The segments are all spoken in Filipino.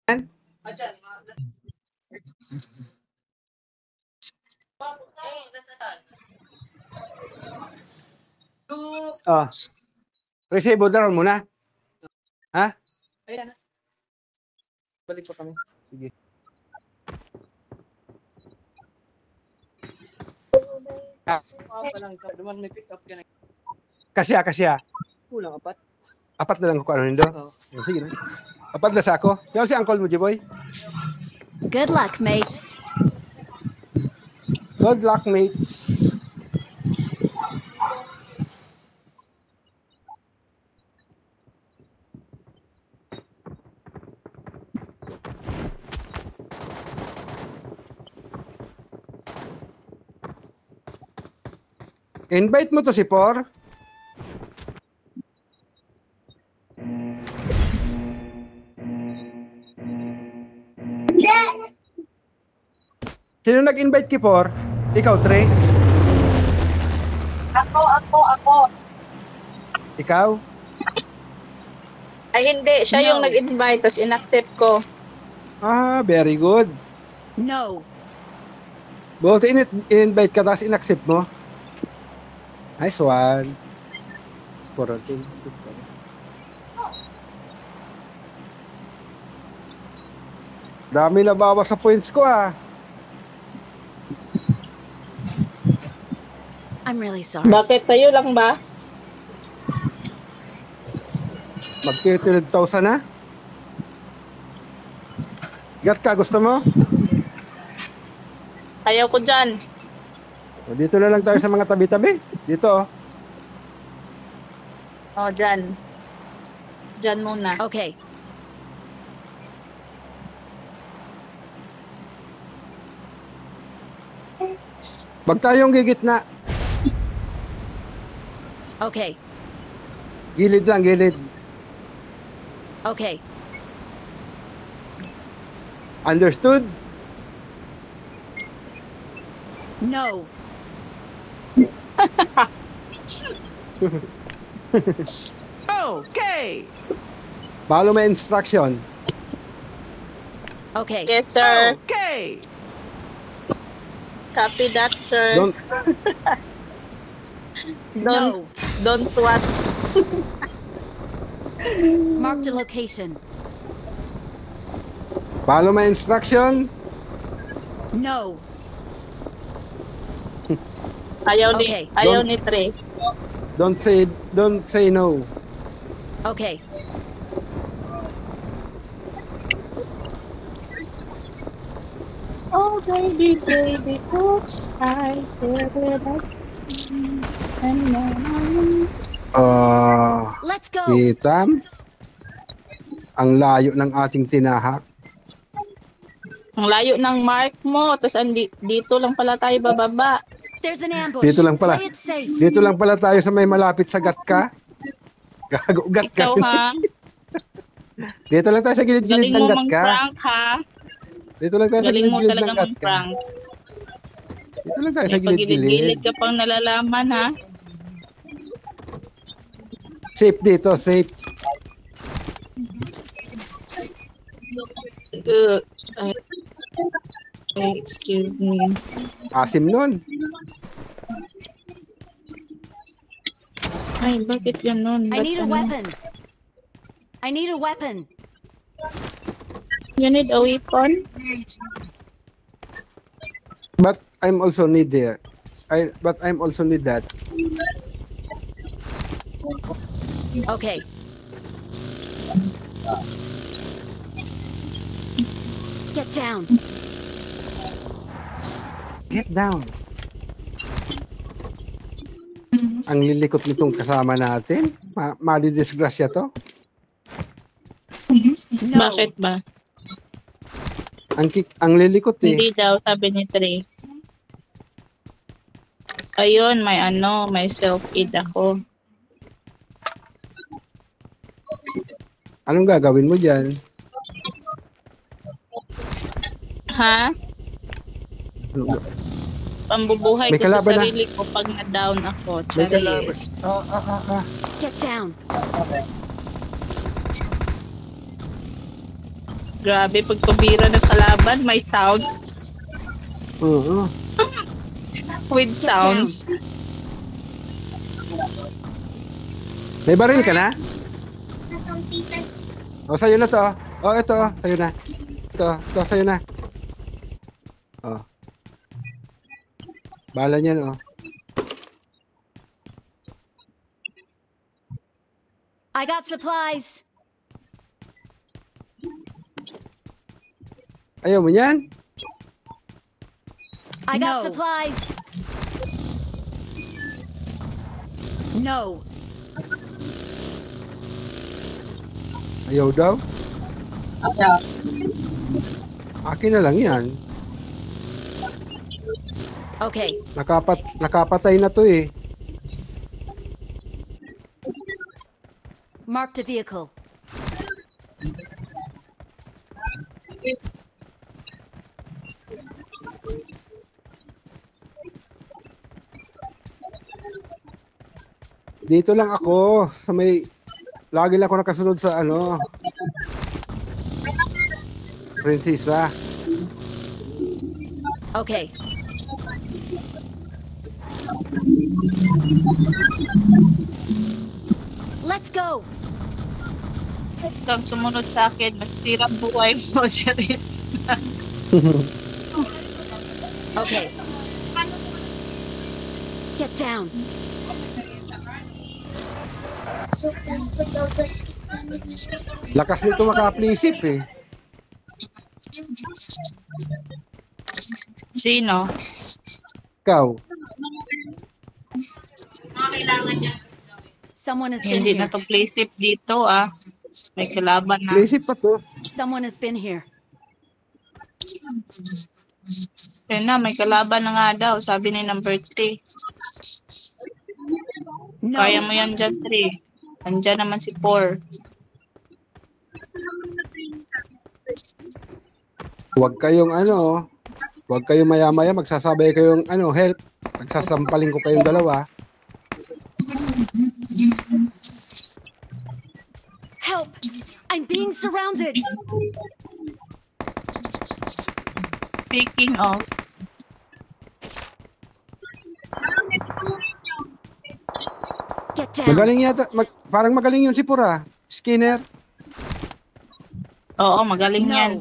Oh. Receive order muna. Ha? Ayan. Balik pa kami. Sige. Duman may pick up ka na. Kasya. Kulang 4. 4 na lang ko ano nindo. Oo. Sige na. 4 na sa ako. Yan si Uncle mo, Jiboy. Good luck, mates. Good luck, mates. Invite mo to si Por. Sino nag-invite ki Por? Ikaw, Tre? Ako. Ikaw? Ay, hindi. Siya yung No. nag-invite, tapos inaccept ko. Ah, very good. No. Buti in-invite ka tapos in-accept mo. Nice one. Porotin. Dami na bawas sa points ko ah. I'm really sorry. Bakit? Sa'yo lang ba? Mag-12,000 na. Gat ka, gusto mo? Ayaw ko dyan. O, dito na lang tayo sa mga tabi-tabi. Dito oh. O, dyan. Dyan muna. Okay. Wag tayong gigitna. Okay. Gilid lang, gilid. Okay. Understood? No. Okay. Follow my instruction. Okay. Yes, sir. Okay. Copy that, sir. Don't No. Don't what? Mark the location. follow my instruction. No. Okay. Ayaw ni Tre. Don't say no. Okay. Oh, baby, oops, I did it again. And now Let's go. Kitam. Ang layo ng ating tinahak. ang layo ng mark mo, tapos dito lang pala tayo bababa. There's an ambush. Dito lang pala. Play it safe. Dito lang pala tayo sa may malapit sa gatka. Gago, gatka. Ikaw ha, Dito lang tayo sa gilid-gilid galing ng mo gatka. mang-prank ha. Dito lang tayo sa Galing mo gilid-gilid talaga ng gatka. mang-prank. Dito lang tayo sa May gilid-gilid. pagilid-gilid ka pang nalalaman ha. Safe dito, safe. Excuse me. Asim nun. Ay, bakit ganun? I need a weapon. I need a weapon. You need a weapon? But I'm also need there. But I'm also need that. Okay. Get down. Get down. Ang lilikot nitong kasama natin. Mali-disgrasya to. No. Bakit ba? Ang lilikot eh. Hindi daw, sabi ni Trey. Ayun, may self-aid ako. Anong gagawin mo dyan? Ha? Pambubuhay May ko sa kalaban na. sarili ko pag na-down ako. May kalaban. Charis. Get down. Grabe, pag tubira ng kalaban, may sound. Oo. With sounds. May baril ka na? O, sa'yo na to. O, ito. Sa'yo na. Ito, sa'yo na. O. Bala niyan, o. I got supplies. Ayaw mo niyan? I got No. supplies. No. Ayaw daw? Akin na lang yan. Okay. Nakapatay na to eh. Marked a vehicle. Dito lang ako sa may lagi lang ako nakasunod sa ano Prinsesa. Okay. Let's go. Kang sumunod sa akin, masisira ang buhay mo, Charit. Okay. Get down. Lakas nito maka-plisip eh. Sino? Ikaw. Someone has been Hindi na here. to playsip dito, ah. May kalaban na. Plisip pa to. Someone has been here. Yun na, may kalaban na nga daw, sabi ni number 3. No. Kaya mo yan dyan, 3. Andyan naman si 4. Huwag kayong ano, huwag kayong maya-maya magsasabay kayong ano, help. Magsasampaling ko kayong dalawa. Help! I'm being surrounded. Speaking of, Get down. Magaling yata, parang magaling yun si Pura. Skinner. oo, magaling No. yan.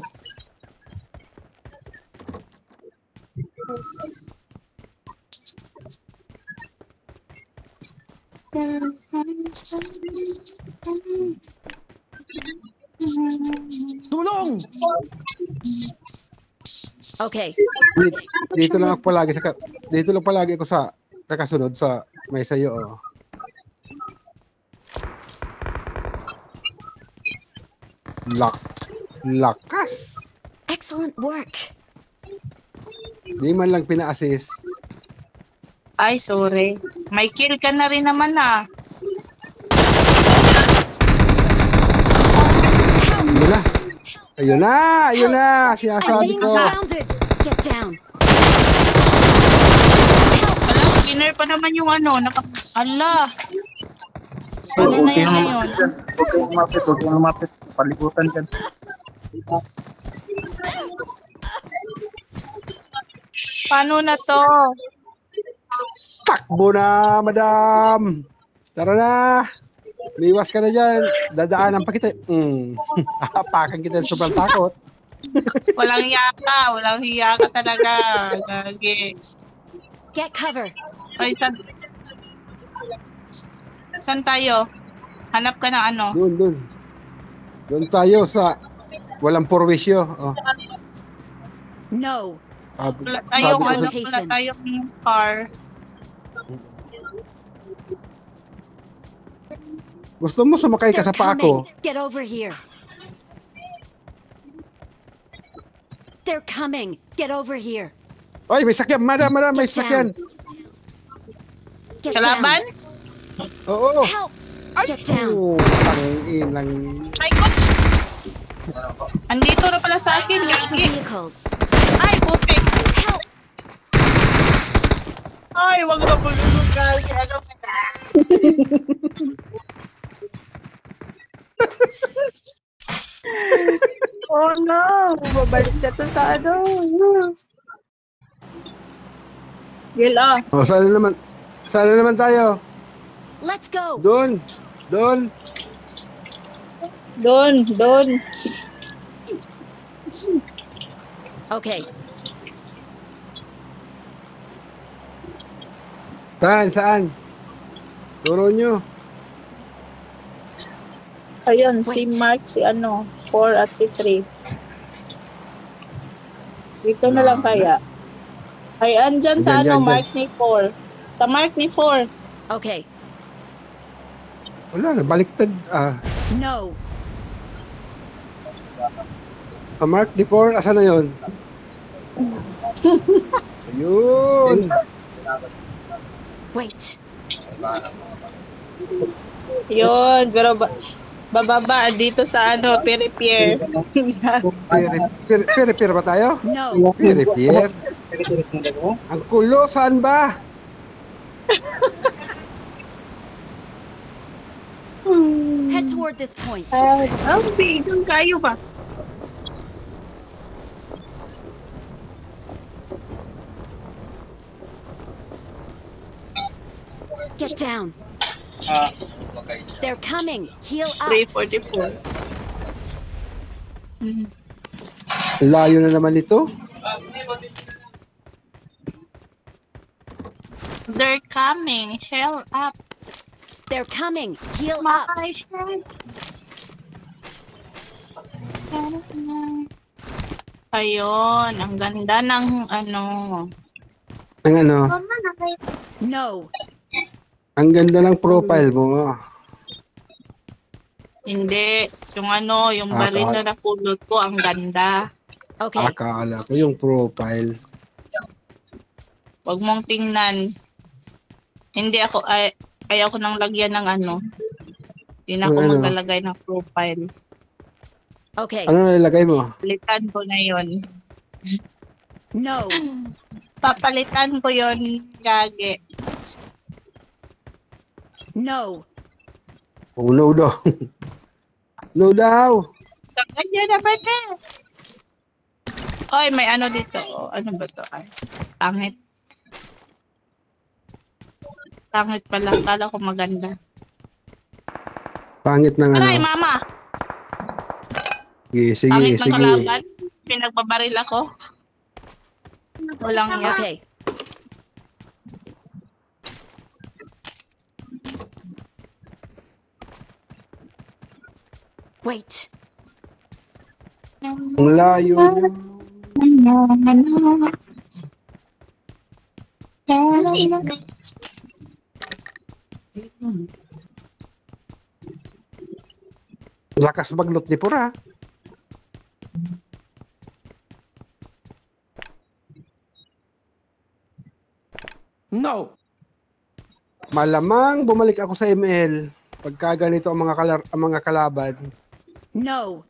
Tulong! Okay. Dito lang ako palagi dito lang palagi ako sa nakasunod sa may sayo. Oh. Lakas. Excellent work. Di man lang pina-assist. Ay, sorry. May kill ka na rin naman, ah. Ayun na. Ayun na. Ayun na. I'm Sinasabi being ko. surrounded. Get down. Wala, skinner pa naman yung ano. Ala. Ano na yun ngayon? Huwag kayong lumapit, huwag kayong lumapit. Palikutan dyan. Paano na to? Takbo na, madam. Tara na. Liwas ka na dyan. Dadaanan pa kita. Apakan kita ng sobrang takot. Walang hiya ka. Walang hiya ka talaga. Gagi. Get cover. Ay, saan tayo? Hanap ka ng ano? Doon. Doon tayo sa walang porwisyo. Oh. No. Wala Sabi tayong ko ano, sa- wala tayong car. Gusto mo sumakay ka They're sa paa ko? coming. Get over here. They're coming. Get over here. Ay, may sakyan. Madam, may Get sakyan. Get Sa down. laban? Oo. Help! Ay, Get down. tangin lang. Ay, ko! Andito na pala sa akin. Search for Gagi. vehicles. Ay, putik. Help! Ay, wag na bulunod, guys. Ano ka na? Oh no! Babalik ka to sa ano. Gil, ah. O, sana naman. Sana naman tayo. Let's go. Doon. Doon. Doon. Okay. Saan? Turo nyo. Ayun, si Wait. Mark, si ano, 4 at si 3. Dito na lang kaya. Ay, andyan sa Andyan, ano, dyan, Mark ni 4. Sa Mark ni 4. Okay. Wala na, baliktad. No. Mark D4, asan na yun? Ayun. Wait. Yun, pero bababa dito sa ano, Pere-Pier. Pere ba tayo? No. Pere. Ang kulo, saan ba? Head toward this point. Bigang kayo ba? Get down. They're coming. Heal up. 344. Layo na naman ito. They're coming. Hell up. They're coming. Heal up. My friend. Ayun, ang ganda ng ano. Ang ano, No. ang ganda ng profile mo. Hindi, yung ano, yung baril na napulot ko, ang ganda. Okay. Akala ko yung profile. Huwag mong tingnan. Hindi ako, ayaw ko nang lagyan ng ano. Hindi na ako Ano? maglalagay ng profile. Okay. Ano nilagay mo? Palitan ko na yon. No. Papalitan ko yon, gage. No. Oh, no daw. No daw. Ganyan na ba na? Oy, may ano dito. Oh, ano ba to? Ay, pangit. Pangit pala. Kala ko maganda. Pangit ng ano. Aray, mama! Sige, Pangit ng sige. kalaban. Pinagbabaril ako. Walang yan. Okay. Wait. Ang layo niya. Lakas maglot ni Pura. No. Malamang bumalik ako sa ML pagka ganito ang mga kalaban. No.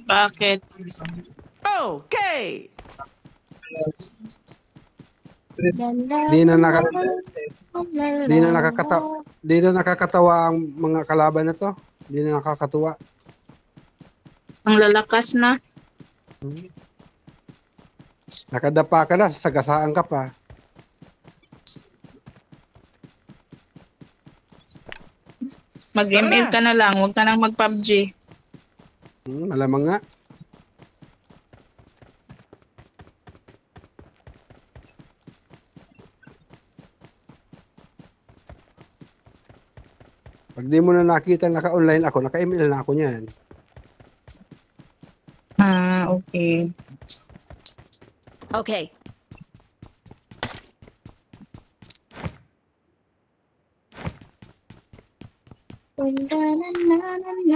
Bakit? Okay. Di na nakakatawa ang mga kalaban na to. Di na nakakatuwa. Ang lalakas na. Nakadapa ka na, sagasaan ka pa. Mag-ML ka na lang. Huwag ka nang mag-PUBG. Malamang nga. Pag di mo na nakita naka-online ako, naka-ML na ako niyan. Ah, okay. Okay.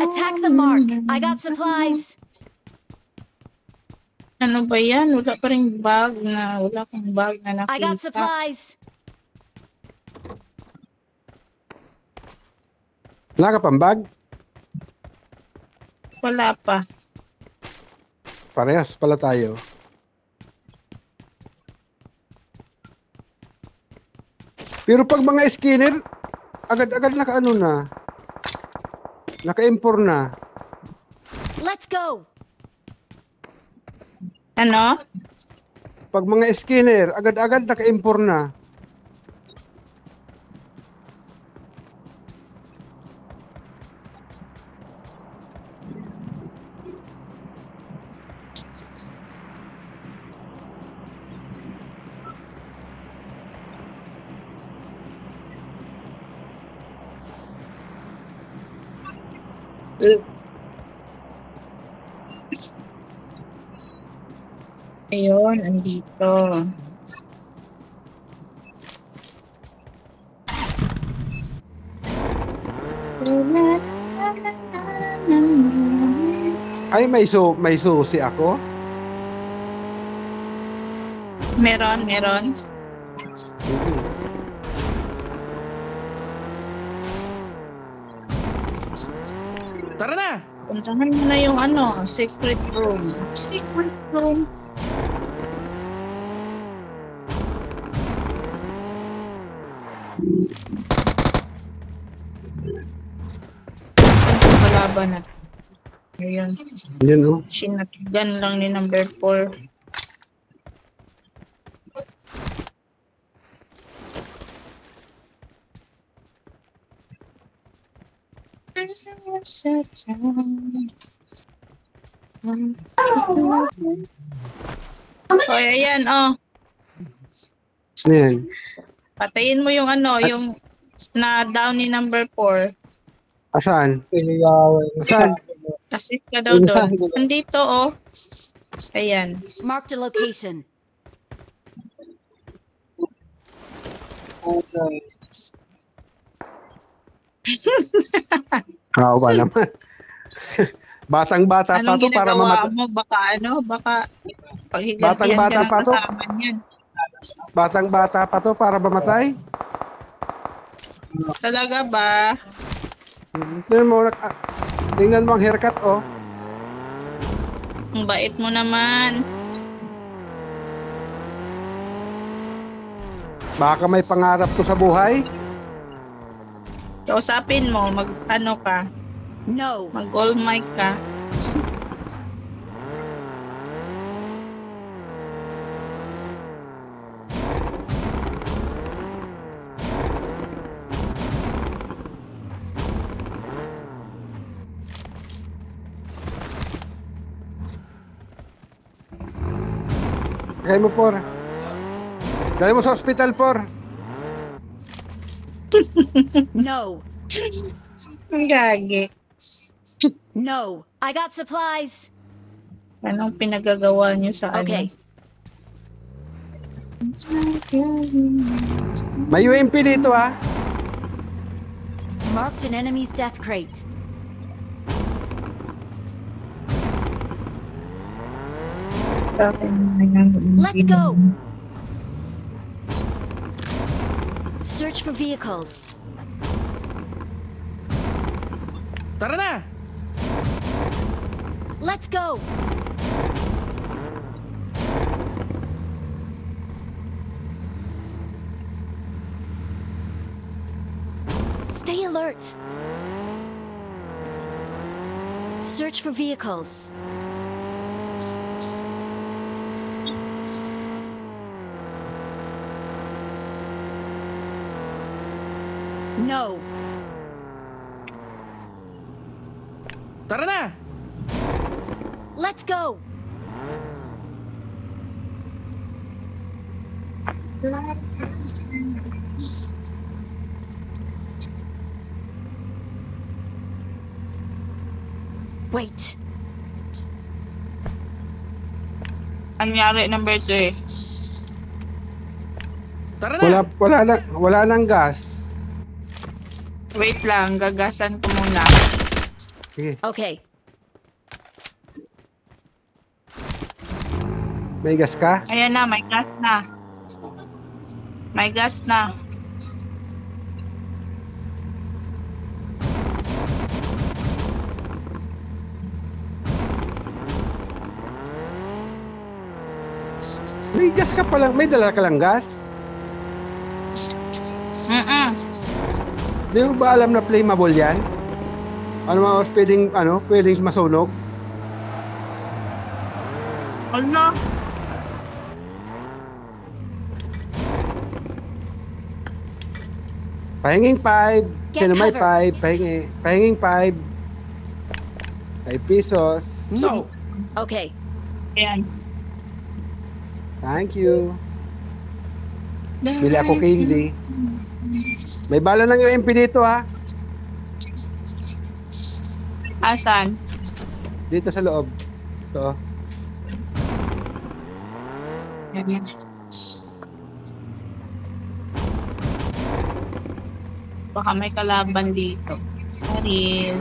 Attack the mark. I got supplies. Ano ba yan? Wala pa rin bag na. Wala kang bag na nakita. I got supplies. Wala ka pang bag? Wala pa. Parehas pala tayo. Pero pag mga skinner, agad-agad naka-ano na. Naka-import na. Let's go. Ano? Pag mga skinner, agad-agad naka-impor na. Ayun, andito. Ay, may susi ako. Meron. Tara na! Puntahan mo na yung secret room. Secret room. Saan sa kalaban natin? Ayun. Yan o. Sinatigan lang ni number 4. Hoy, ayan, Yan. Patayin mo yung yung na-down ni number 4. Asan? Asan? Assist ka daw doon. Andito, Ayan. Marked a location. Kawa naman. Batang-bata pa Anong to para ginagawa mamatay. mo? Baka paghigantihan Batang-bata ka ng pa to. kasama niyan. Batang-bata pa to para mamatay. Talaga ba? Tingnan mo ang haircut, oh. Ang bait mo naman. Baka may pangarap to sa buhay. Kausapin mo, ka, No. mag-all mic ka. Kaya mo, por. Dali mo sa ospital, por. No. Ang gagi. No. I got supplies. Anong pinagagawa niyo sa Okay. May UMP dito, ha. Marked an enemy's death crate. Let's go. Search for vehicles. Tara na! Let's go. Stay alert. Search for vehicles. No. Tara na! Let's go. Wait. Anyari number 2 Tara na! Wala nang gas. Wait lang, gagasan ko muna. Sige, Okay. may gas ka? Ayan na, may gas na. May gas na. May gas ka palang, may dala ka lang gas? Di mo ba alam na flammable yan? Ano mga pwedeng masunog? Ala. Pahinging 5. Get Sino may cover. 5? Pahinging 5. 5 pesos. No! Okay. Ayan. Thank you. Bili ako candy. May bala ng UMP dito ha. Asan? Dito sa loob. Ito. Ayan. Baka may kalaban dito. Sorry.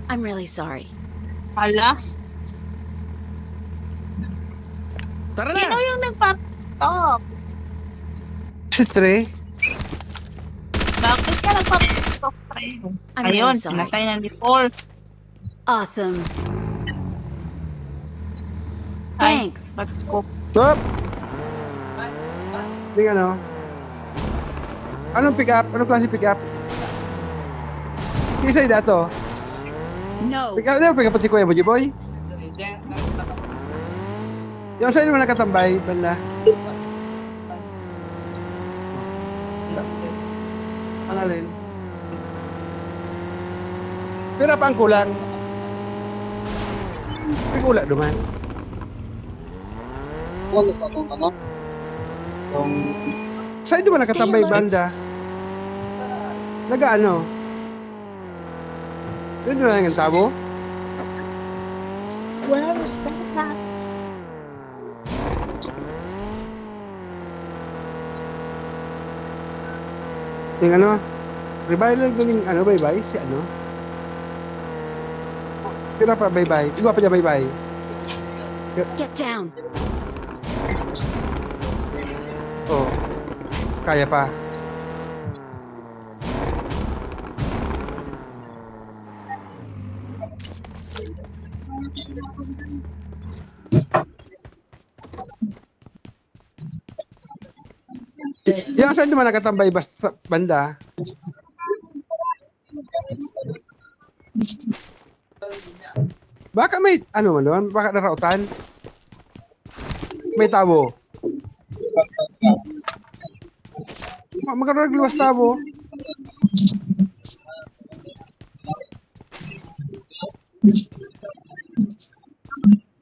I'm really sorry. Hala? Tara Sino na! yung nagpap-talk? Si Trey. Bakit ka nagpap-talk, pre? I'm Ayun, really sorry. pinatay na before. Awesome. Ay, Thanks. ba't ko? Stop! Tingnan ano. Anong pick up? Anong klase pick up? Kisay dato. No. Pick up na, pick up si Kuya Boy Boy. Yung sa'yo naman nakatambay, banda. Ang alin? Pero pa ang kulang. May kulang duman. Wala sa itong ano? Itong Sa'yo naman nakatambay, Stay alert. banda. Nagaano? Yun na lang ang tabo? Where is that? Yung ano? Revival galing ano, bye-bye? Si ano? Pero pa bye-bye. Igwa pa niya bye-bye. Get down. Oh. Kaya pa. Yung saan naman nakatambay basta banda? Baka may, ano man naman, baka narautan? May tabo. Magkaroon luwas tabo.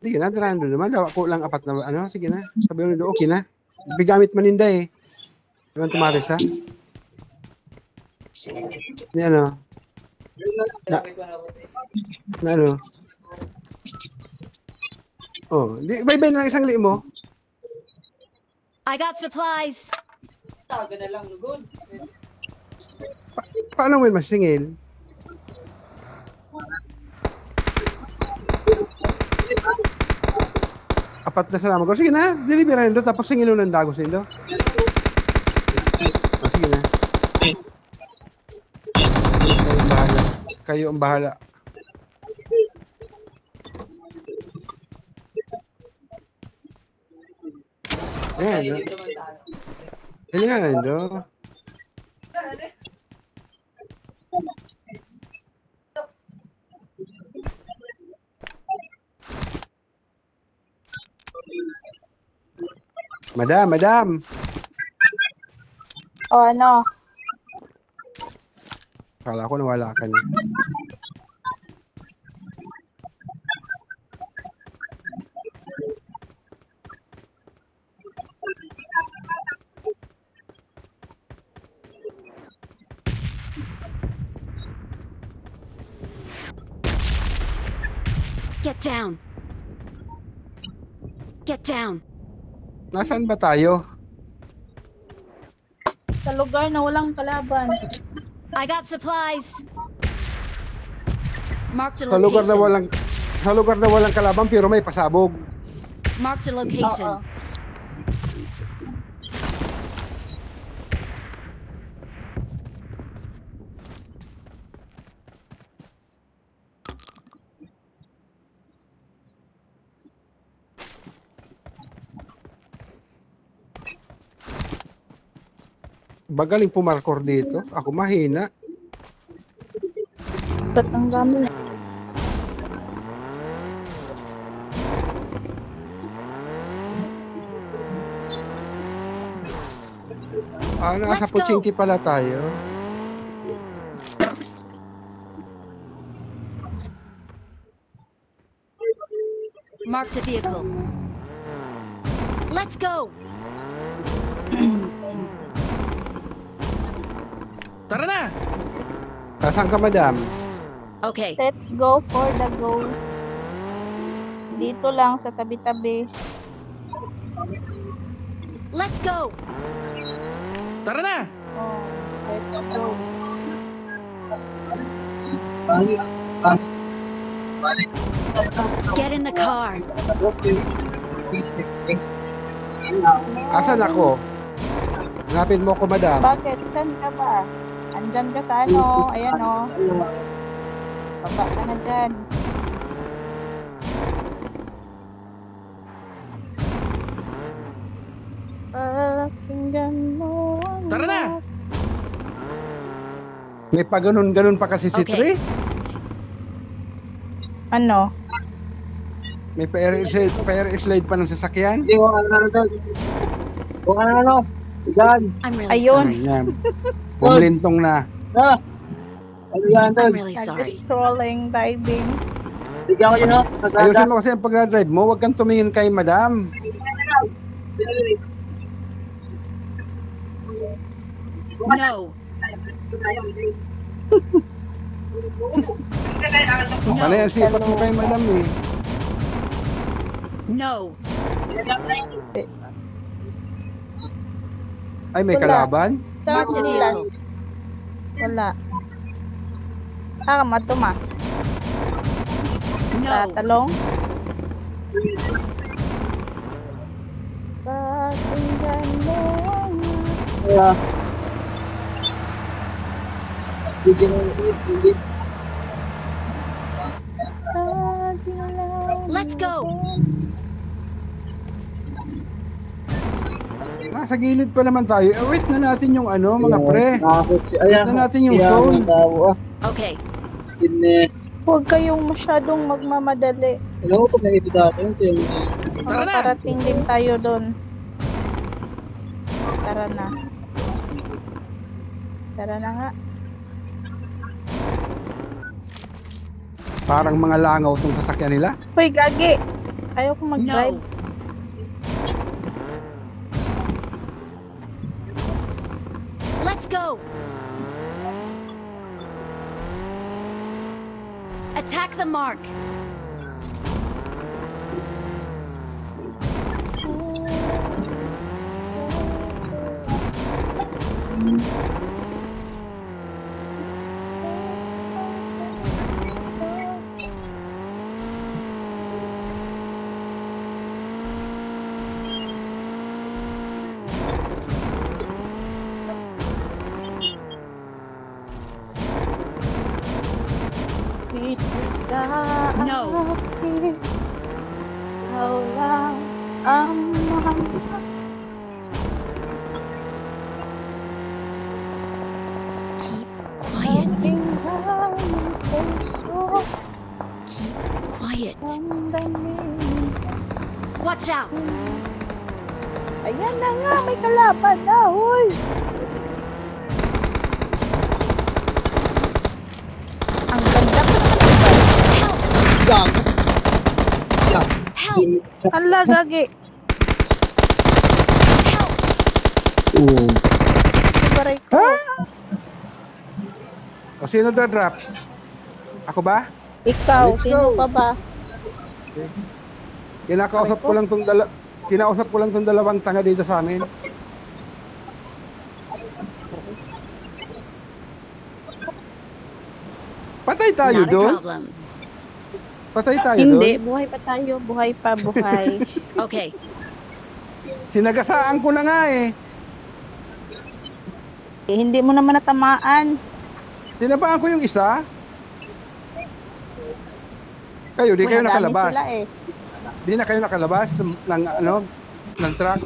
Sige na, tirando naman. Daw ako lang apat na, ano, sige na. Sabi mo doon, okay na. Bigamit maninda eh. Diba tumaris ha? Ni ano? Na ano? Oh, bye-bye na lang isang li mo. I got supplies. Taga na lang, lugod. Paano mo yun masingil? Apat na salamat ko. Sige na, delivery na tapos singil ng dagos nito. Oh, sige na. Kayo ang bahala. Kayo ang bahala. Ayan, no? Hindi nga na ito. Madam. O ano? Kala ko nawala ka na. Get down. Get down. Nasaan ba tayo? Sa lugar na walang kalaban. I got supplies. Mark the Sa lugar na location. walang kalaban pero may pasabog. Mark the location. Oo. Bagaling pumarkor dito. Ako mahina. Ba't ang dami? nasa Let's go. Puchingki pala tayo. Marked a vehicle. Let's go. Tara na! Saan ka, madam? Okay. Let's go for the goal. Dito lang sa tabi-tabi. Let's go. Tara na! Oh, let's go. Get in the car. Asan ako? Hanapin mo ko, madam. Bakit? Saan ka ba? Andyan ka sa ano? Ayan o. Baba ka na dyan. Pakinggan mo ang Tara na! May pa ganun pa kasi si Okay. Tri. ano? May pa-air slide pa ng sasakyan. Hindi, huwag ka na doon. Huwag ka na ano. Diyan. I'm really Ayun. sorry. Ayan. Bumlintong na. Na. Ano yan doon? I'm really sorry. Nag-strolling, diving. Bigyan ko yun, no? Ayusin mo kasi ang pag-drive mo. Huwag kang tumingin kay madam. No. Ano yan, sipat mo kay madam eh. No. Ay, may Wala. kalaban? Saan Marked a nila? vehicle. Wala. Matuma. No. Tatalong. Pakinggan mo ang Kaya. Bigyan mo yung hindi. tagilaw. Let's go. Nasa gilid pa naman tayo. Wait na natin yung ano, mga pre. Ayan, na natin yung zone. Okay. Skin na. Huwag kayong masyadong magmamadali. Alam mo, pag naibig natin, ito yung Tara na! Makakarating din tayo doon. Tara na. Tara na nga. Parang mga langaw tong sasakyan nila. Hoy, gagi! Ayaw ko mag-drive. No. Let's go. Attack the mark. No. Ikaw lang ang mahal. Keep quiet. Tingnan ang puso Keep quiet. ang daming. Watch out. Ayan na nga, may kalaban na, hoy! Ang ganda ko Gang. Help. Sa Hala, gagi. Help. Ibaray ko. O sino drop? Ako ba? Ikaw, Let's sino go. pa ba? Kinakausap ko lang tong dalawang tanga dito sa amin. Patay tayo Not a doon? problem. Patay tayo Hindi, doon? buhay pa tayo. Buhay pa, buhay. Okay. Sinagasaan ko na nga eh. Hindi mo naman natamaan. Tinabaan ko yung isa. Kayo, di kayo Wala, Dami nakalabas. sila eh. Di na kayo nakalabas ng truck.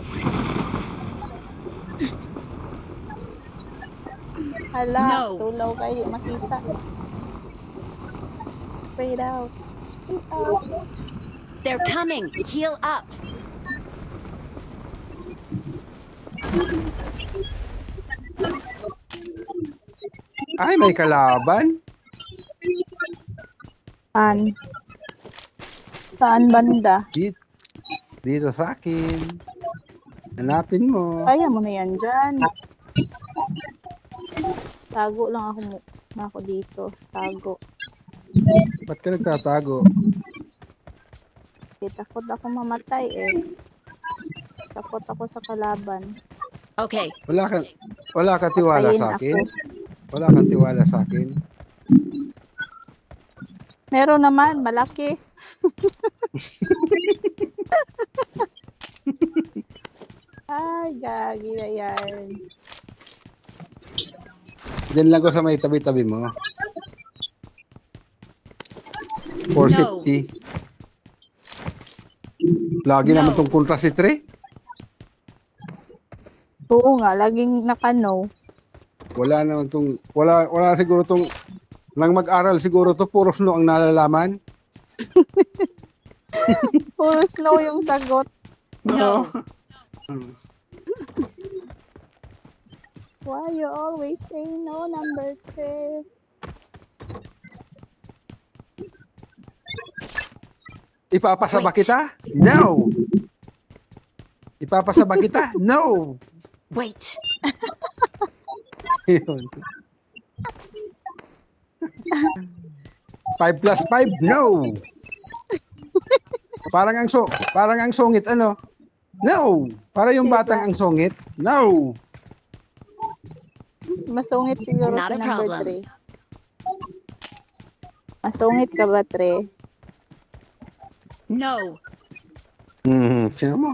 Hala, No. tulaw kayo makita. Straight out. Straight out. They're coming. Heal up. Ay, may kalaban. Saan? Saan banda? Dito sa akin. Hanapin mo. Kaya mo na yan dyan. Tago lang ako dito. Tago. Ba't ka nagtatago? Takot ako mamatay eh. Takot ako sa kalaban. Okay. Wala ka tiwala Patayin sa akin? ako. Wala ka tiwala sa akin? Meron naman, malaki. Ay, gagi na yan. Diyan lang ko sa may tabi-tabi mo. For No. safety. Lagi naman tong kontra si Tre. Oo nga, laging nakano. Wala naman tong, wala siguro tong, nang mag-aral siguro to, puro snow ang nalalaman. Puro snow yung sagot. No. Why you always say no, number 3? Ipapasaba Wait. kita? No! Ipapasaba kita? No! Wait. Yun. 5 plus 5? No! Parang ang sungit, ano? No! Para yung batang ang sungit? No! Masungit siguro Not si a number problem. 3. Masungit ka ba, 3? No. Sino mo?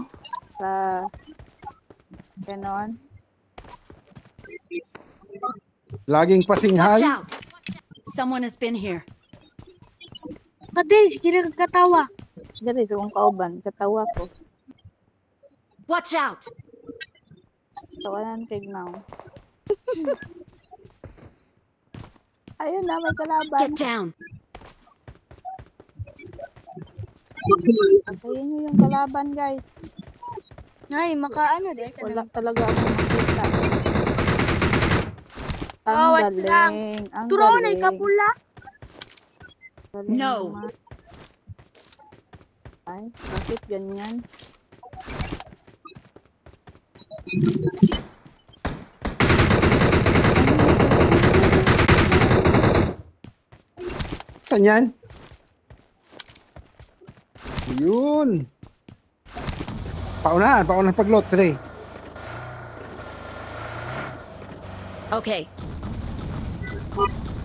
Ganon. Laging Watch pasinghal? out. Someone has been here. Kadiri, sige katawa. Dari, sa kong kauban, katawa ko. Watch out. Tawanan kay now. Ayun na, may kalaban. Get down. Ayun nyo yung kalaban, guys. Ay, makaano din. Wala talaga akong makita. Ang Bawat lang. galing. Ang Turon ay galing. kapula. Galing No. naman. Ay, bakit ganyan? Saan yan? Yun. Paunahan paglot, Tre. Okay.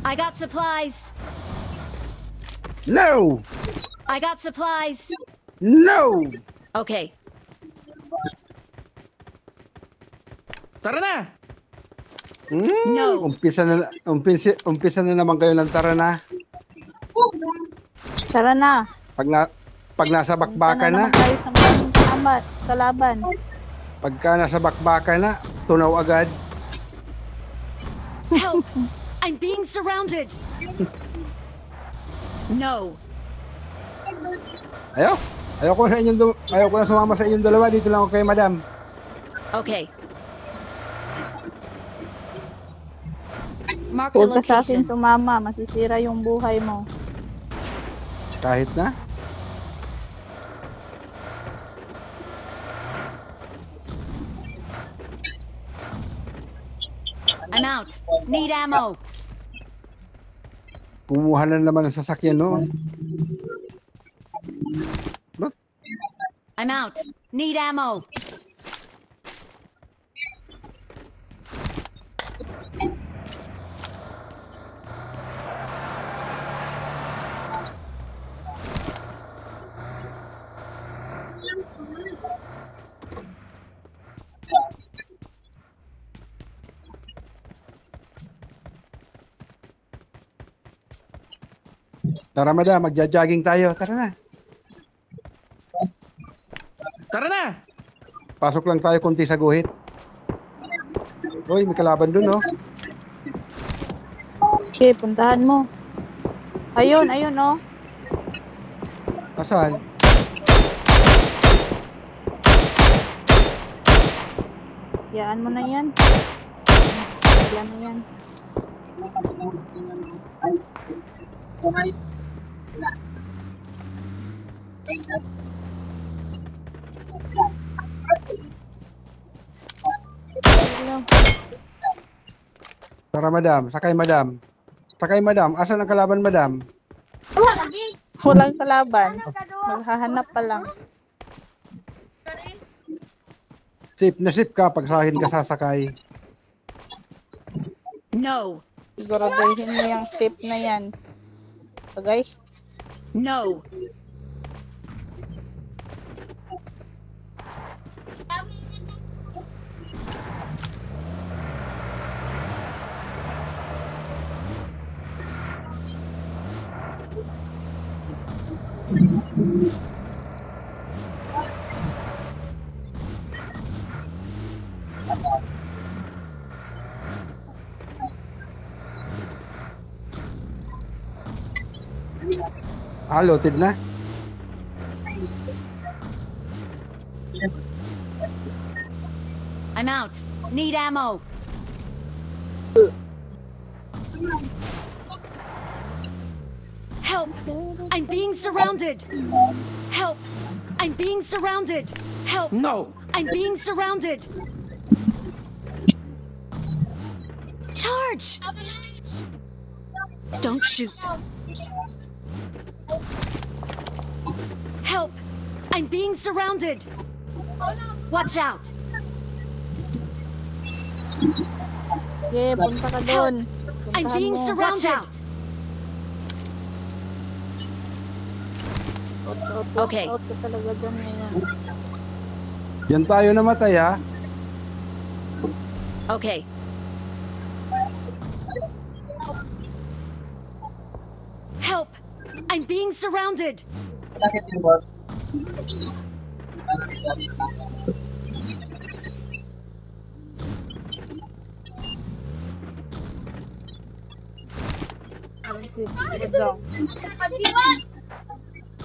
I got supplies. No! I got supplies. No! Okay. Tara na! No. Umpisa na naman kayo ng tara na. Tara na. Pag nasa bakbakan na, naman tayo sa mga kalaban. pagka nasa bakbakan na, tunaw agad. Help. I'm being surrounded. No. Ayaw ko na sumama sa inyong dalawa. Dito lang ako kay madam. Okay. Mark the Huwag ka sa akin location. sumama. Masisira yung buhay mo. Kahit na. I'm out. Need ammo. Kumuha na naman ang sasakyan, no? I'm out. Need ammo. Tara madam, magja-jogging tayo. Tara na. Tara na! Pasok lang tayo konti sa guhit. Uy, may kalaban dun, no? Okay, puntahan mo. Ayun, oh. Asan? Yaan mo na yan. Yan na yan. Tara, madam. Sakay, madam. Sakay, madam. Asan ang kalaban, madam? Walang kalaban. Maghahanap pa lang. Safe na safe ka pag sahin ka sasakay. No. Siguraduhin mo yung safe na yan. Okay? No. Loaded na. I'm out. Need ammo. Help! I'm being surrounded. Help! I'm being surrounded. Help! No. I'm being surrounded. Charge! Don't shoot. Help! I'm being surrounded. Watch out. Okay, punta ka doon. I'm Puntahan being mo. surrounded. Okay. Out ka talaga dyan ngayon. Yan tayo namatay, ha? Okay. Help! I'm being surrounded. Bakit yung boss?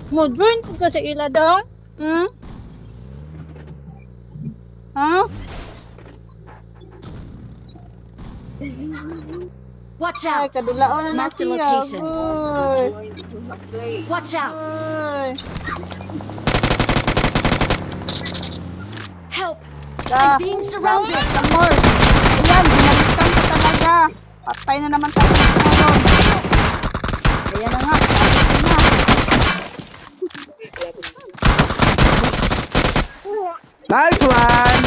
Mo join ka sa ila daw? Hmm? Ha? Watch Ay, out. kadulaon na Mark the siya. location. Uy. Watch out. Uy. Help! Da. I'm being surrounded. Amor. Ayan, binalikan ko talaga. Patay na naman tayo ngayon. Ayan na nga. Patay na. Nice one!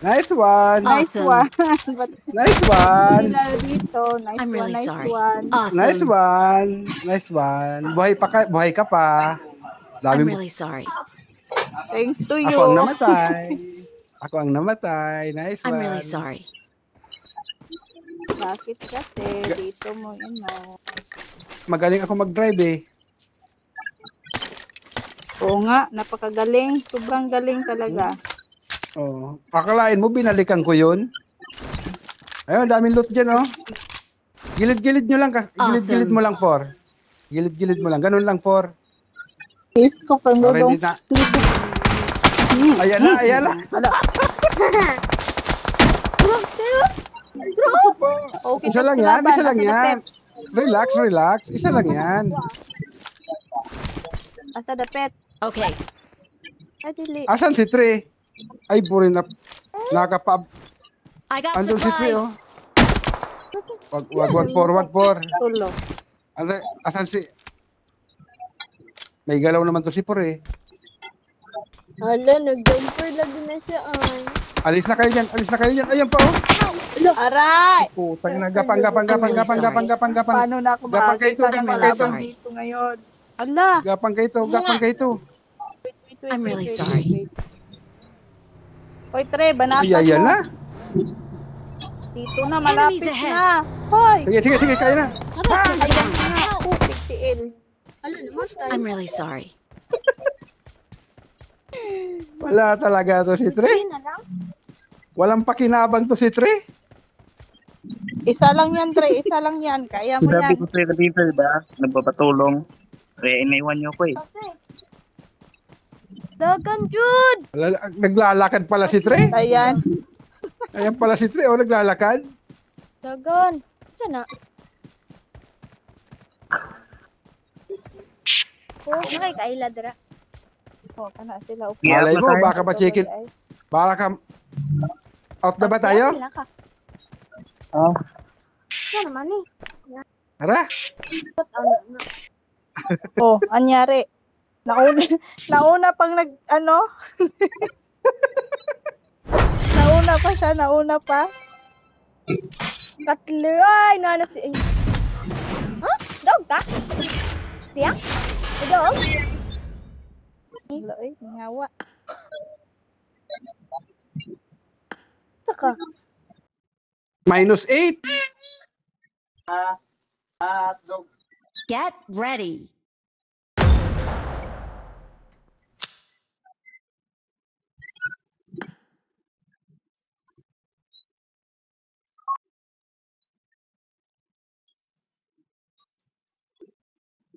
Nice one! Nice Awesome. one. But Nice one! sila dito. Nice I'm one, really nice sorry. one. Awesome. Nice one! Nice one! Buhay ka pa. I'm Dami mo. really sorry. Thanks to you. Ako ang namatay. Ako ang namatay. Nice one. I'm really sorry. Bakit kasi dito mo, Magaling ako mag-drive eh. Oo nga, napakagaling. Sobrang galing talaga. Oh. Akalain mo, binalikan ko yun. Ayun, daming loot dyan, oh. Gilid-gilid nyo lang. Gilid-gilid mo lang, por. Gilid-gilid mo lang. Ganun lang, por. Please ko pa mo Para hindi na. Ayan na, ayan na. Wala. Okay, Isa lang yan, isa lang yan. Relax, relax. Isa lang yan. Asa dapet? Okay. Ay, dili. Asan si Trey? Ay, puri na. Nakapab. I got Andun si Trey, oh. supplies. Wag, por. Tulo. Asan si... May galaw naman to si por eh. Hala, nag-jumper lagi na siya. Alis na kayo dyan, alis na kayo dyan. Ayan pa, oh. Aray! Putang na, gapang. Paano na ako Gapang kayo to, makakita ng gapang kayo to. kalaban dito ngayon? Ala! Gapang kayo to. Wait, I'm really wait, sorry. wait. Hoy, Tre, banatas Ay, ayan mo. na. Dito na, malapit Enemies ahead. na. Hoy! Sige, kaya na. Ayan na. 250L. Hala, namatay. I'm really sorry. Wala talaga to si Trey. Hindi na lang. Walang pakinabang to si Trey. Isa lang yan, Tre. Isa lang yan. Kaya mo Sabi yan. ko sa'yo dito, diba? Nagpapatulong. Kaya inaiwan niyo ko eh. Dagan, Jude! Naglalakad pala si Trey. Ayan. Ayan pala si Trey, oh, naglalakad. Dagan. Sana. ko. Nakikaila dira. Oh, kana sila. Malay mo, baka pa chicken. Baka ka... Out na ba tayo? Pila ka. Oh. Ano naman eh. Tara. Oh, anyari. Nauna pang nauna pa. Katlo. Ay, nanas. Huh? Dog ka? Siya? Dog? Wala eh, ngawa. Saka. -8. Dog. Get ready.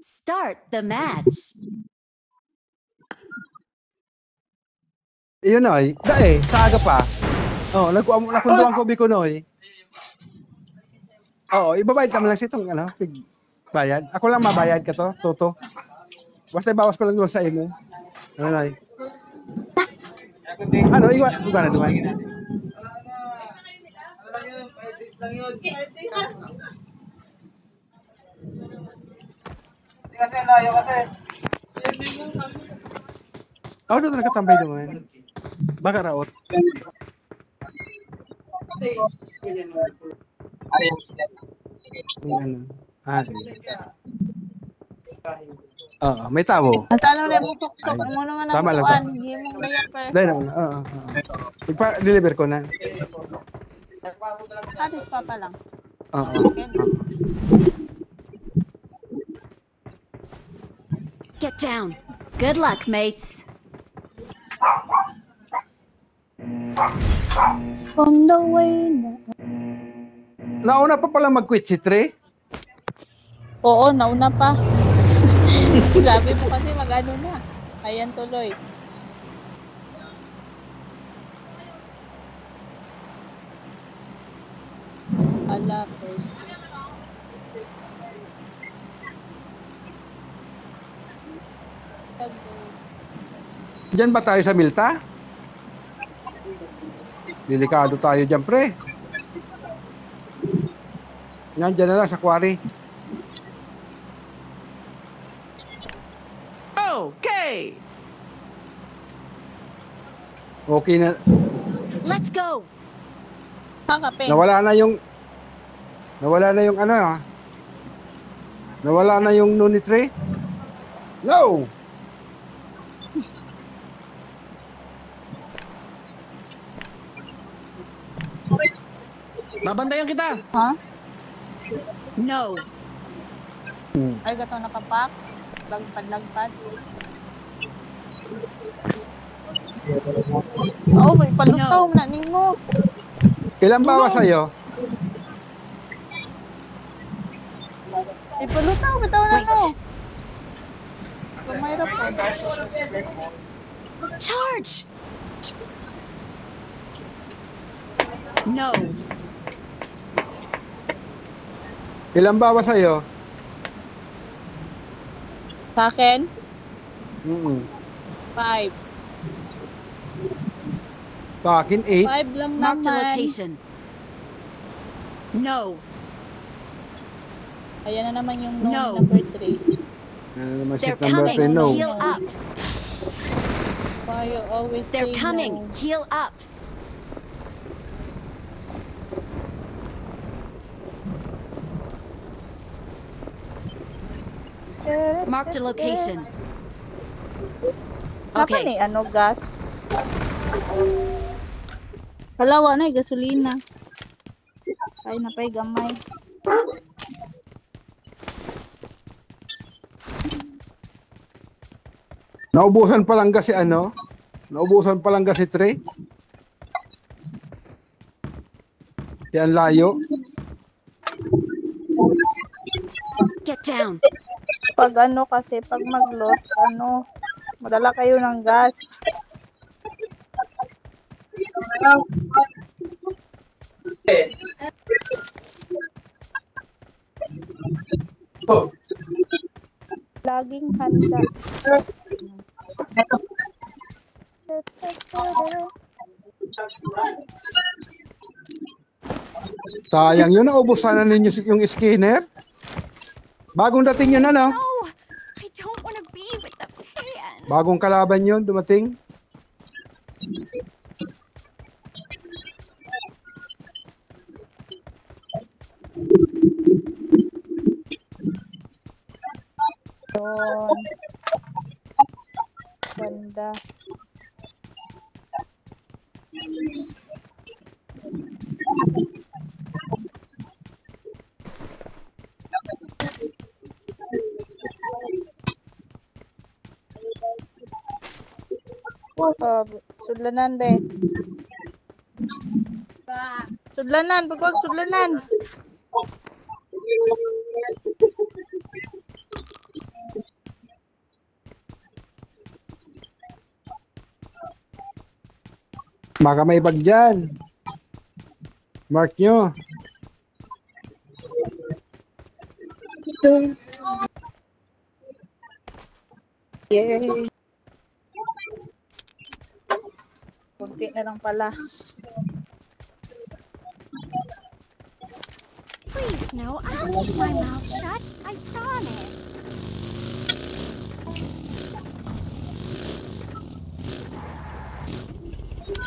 Start the match. Yun oy. Sa aga pa. Oh, nakunduan ko bikonoy. Oo, ibabayad ka mo lang sa itong bayad. Ako lang mabayad ka to, Toto. Basta bawas ko lang doon sa imo. Ano na Ano, iwan na duman. Kasi layo kasi. Ako doon nakatambay naman. Baka raot. Ano? Oo, may tabo. Asala rin mo tuktok Ay, mo naman tama lang kuan, to. hindi mo diaper. Dahil naman, oo. Ipa-deliver ko na. Atis pa lang. Oo. Get down. Good luck, mates. On the way na. Nauna pa pala mag-quit si Tre. Oo, nauna pa. Sabi mo kasi mag-ano na. Ayan tuloy. Ala, first. Diyan ba tayo sa Milta? Delikado tayo dyan, pre. Yan, dyan na lang sa quarry. Okay. Okay na. Let's go. Kakapin. Nawala na yung Nawala na yung nuni Tre. No! Babantayan kita. Ha? No. Ay, gato nakapak. Lagpad. Oo, may palutaw No. na nimo. Ilang bawas sa'yo? Ipalutaw, bitaw na Wait. no. Sumayra po. Charge. No. Ilang bawas sa'yo? Sa akin, Mm-mm. 5. Sa akin, 8. 5 lang Mark the naman. location. No. Ayan na naman yung No. number 3. Ano naman They're set number coming. 3? No. Heal up. Why you always They're say coming. no? Heal up. Mark the location. Napa Okay. ni ano gas? Halawa na gasolina. Ay napay gamay. Naubusan pa lang kasi Naubusan pa lang kasi Tre. Yan layo. Get down. Pag ano kasi pag mag-load madala kayo ng gas. Laging handa. Sayang yun, naubusan na ninyo yung skinner. Bagong dating yun, ano? No! I don't want to be with the pan. Bagong kalaban yun, dumating. Yun. Ganda. Oh, sudlanan be. Sudlanan, pagwag sudlanan. Baka may bag dyan. Mark nyo. Yay. Kunti na lang pala. Please, no. I'll keep my mouth shut. I promise.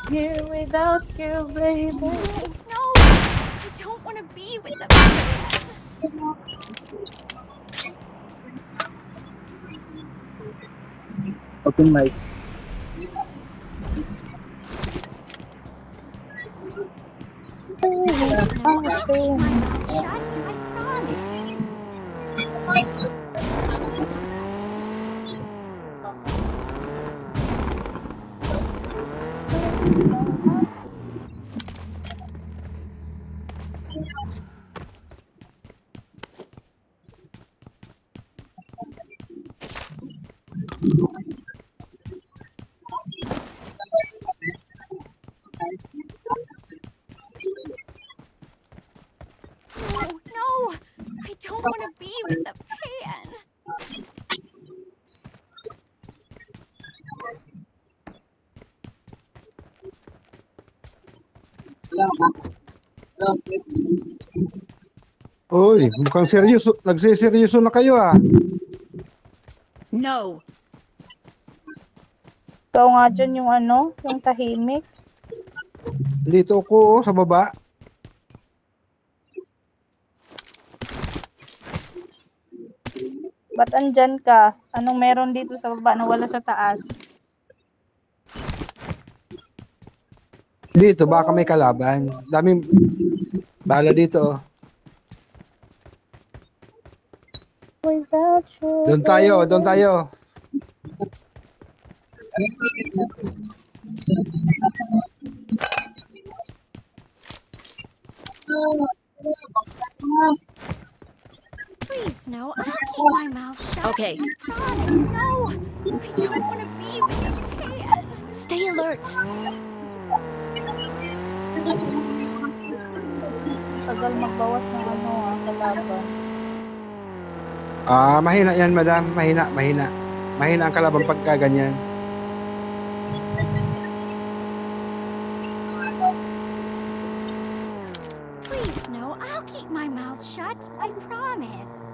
Here without you, baby. No! I don't want to be with the pan. Open mic. Please, no. I'll keep my mouth shut. I promise. No, no! I don't want to be with the pan. Uy, mukhang seryoso. Nagsiseryoso na kayo, ah. No. Ikaw nga dyan yung ano, yung tahimik. Dito ko, oh, sa baba. Ba't andyan ka? Anong meron dito sa baba na wala sa taas? Dito, baka may kalaban. Daming bala dito, oh. Without you, Doon tayo, doon tayo. Please, no. I'll keep my mouth shut. Okay. Promise. No! I don't want to be with the pan. Stay alert. tagal magbawas ng ano, kalaban. Mahina yan, madam. Mahina, mahina. Mahina ang kalaban pagka ganyan. Please, no. I'll keep my mouth shut. I promise.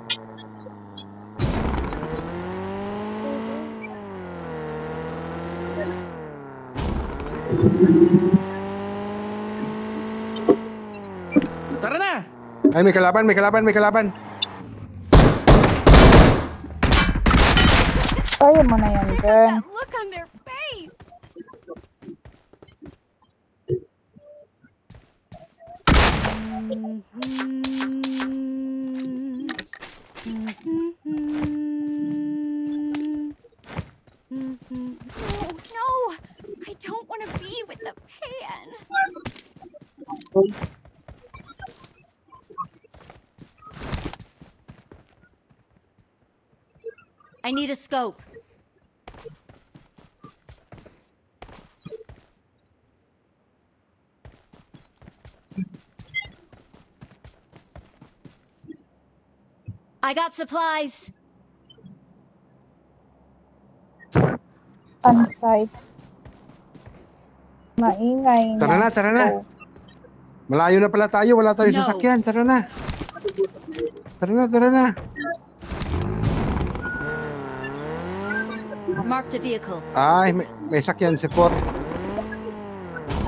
Tara na! Ay, may kalaban, may kalaban, may kalaban. Kaya mo na yan, Check girl. out that look on their face. No, I don't want to be with the pan. I need a scope. I got supplies. On-site. Maingay Tara na, tara na. Malayo na pala tayo. Wala tayong No. sasakyan. Tara na. Tara na, tara na. Marked a vehicle. Ay, may sakyan si Por.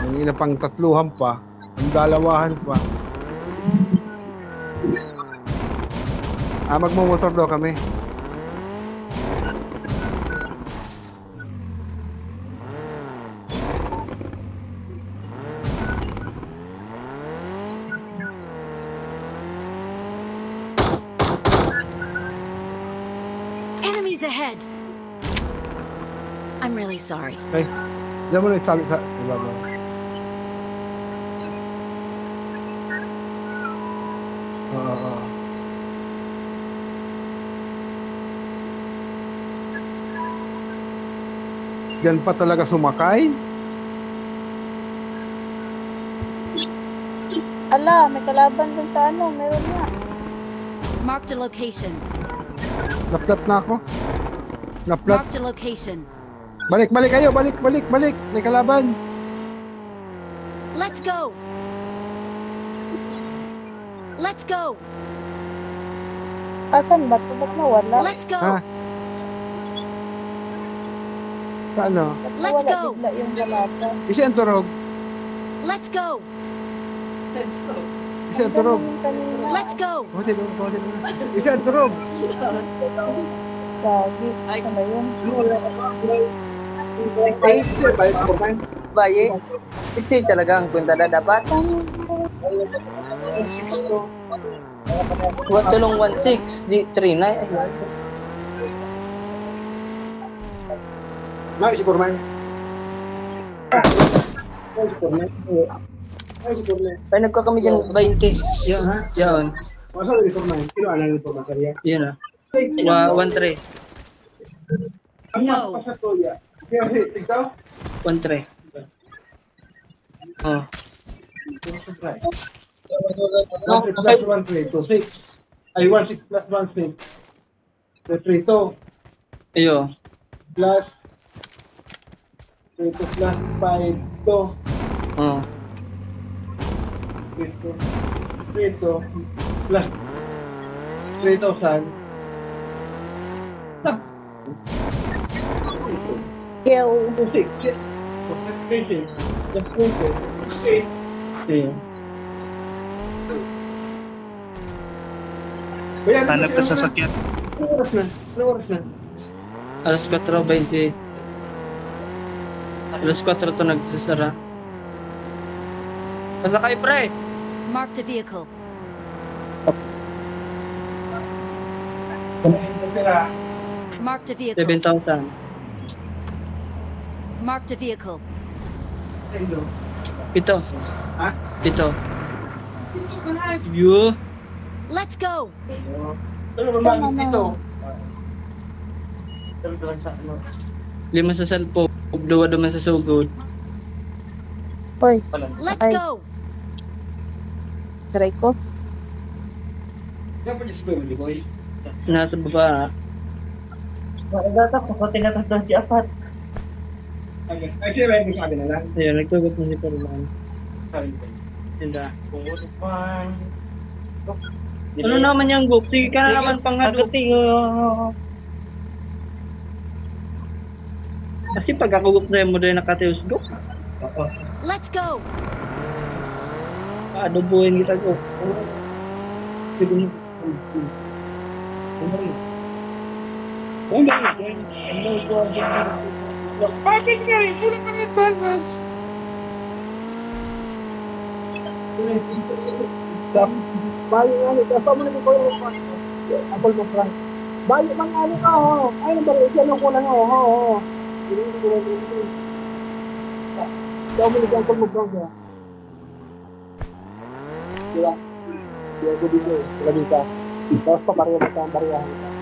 Ang ina pang tatluhan pa. Ang dalawahan pa. Magmumotor daw kami. Enemies ahead. I'm really sorry. Ay, diyan mo na sabi sa ibaba. Oo. Diyan pa talaga sumakay? Ala, may kalaban dun sa ano. Meron nga. Marked a location. Naplat na ako. Naplat. Marked a location. Balik kayo. Balik. May kalaban. Let's go. Let's go. Asan ba? Ba't nawala? Let's go. Ha? Sa ano? Ba't Let's nawala go. bigla yung kalaban? Isa ang turog. Let's go. Isa ang turog. Yung kanina. Let's go. Kamutin mo. Isa ang turog. Gagi. Saan ba yun? Baye. It's talaga ang punta na dapat. Tulong 16 di 3 na. No, si Purman. Ay nagka kami dyan 20. Yan. Yan. Masa ni Purman? Kilo ana ni Purman sariya. Yan ah. 1-3. No. Sa toya. Kaya tigtaw. 1-3. Oh. No, plus 1 3 to 6. Ay 1 6 plus 1 6. The 3 to Ayo. plus 3 to plus 5 to Oh. 3 to plus 3,000. Kill. 6. Yes. Just 20. Ayo. Hanap ka sasakyan. Ano oras na? Alas 4:20. Alas 4 to nagsasara. Pasakay pre. Marked a vehicle. Marked a vehicle. 7,000. Marked a vehicle. Pito. Ha? Pito. Yo. Let's go. Ano naman dito? 5 sa cellphone. 2 naman sa sugod. Hoy, Let's Ay. go. try ko. Nasa baba. Ay, siya ba yung sabi na lang? Ayun, nagtugot na si Perman. Tinda. Ano naman yung book? Sige ka na naman panghaluting. Kasi pag ako gusto mo din nakatius go. Let's go. Adobuhin kita go. Sige mo. Bayo nga nito. Saan mo na ko yung Apple mo, Frank? Bayo man nga nito. Ay, nabalik yan ko lang. Hindi ko lang ito. Saan mo na Apple mo, Frank? Diba? Diba ko dito. Wala dito. Tapos pa pareho mo ang bariyahan.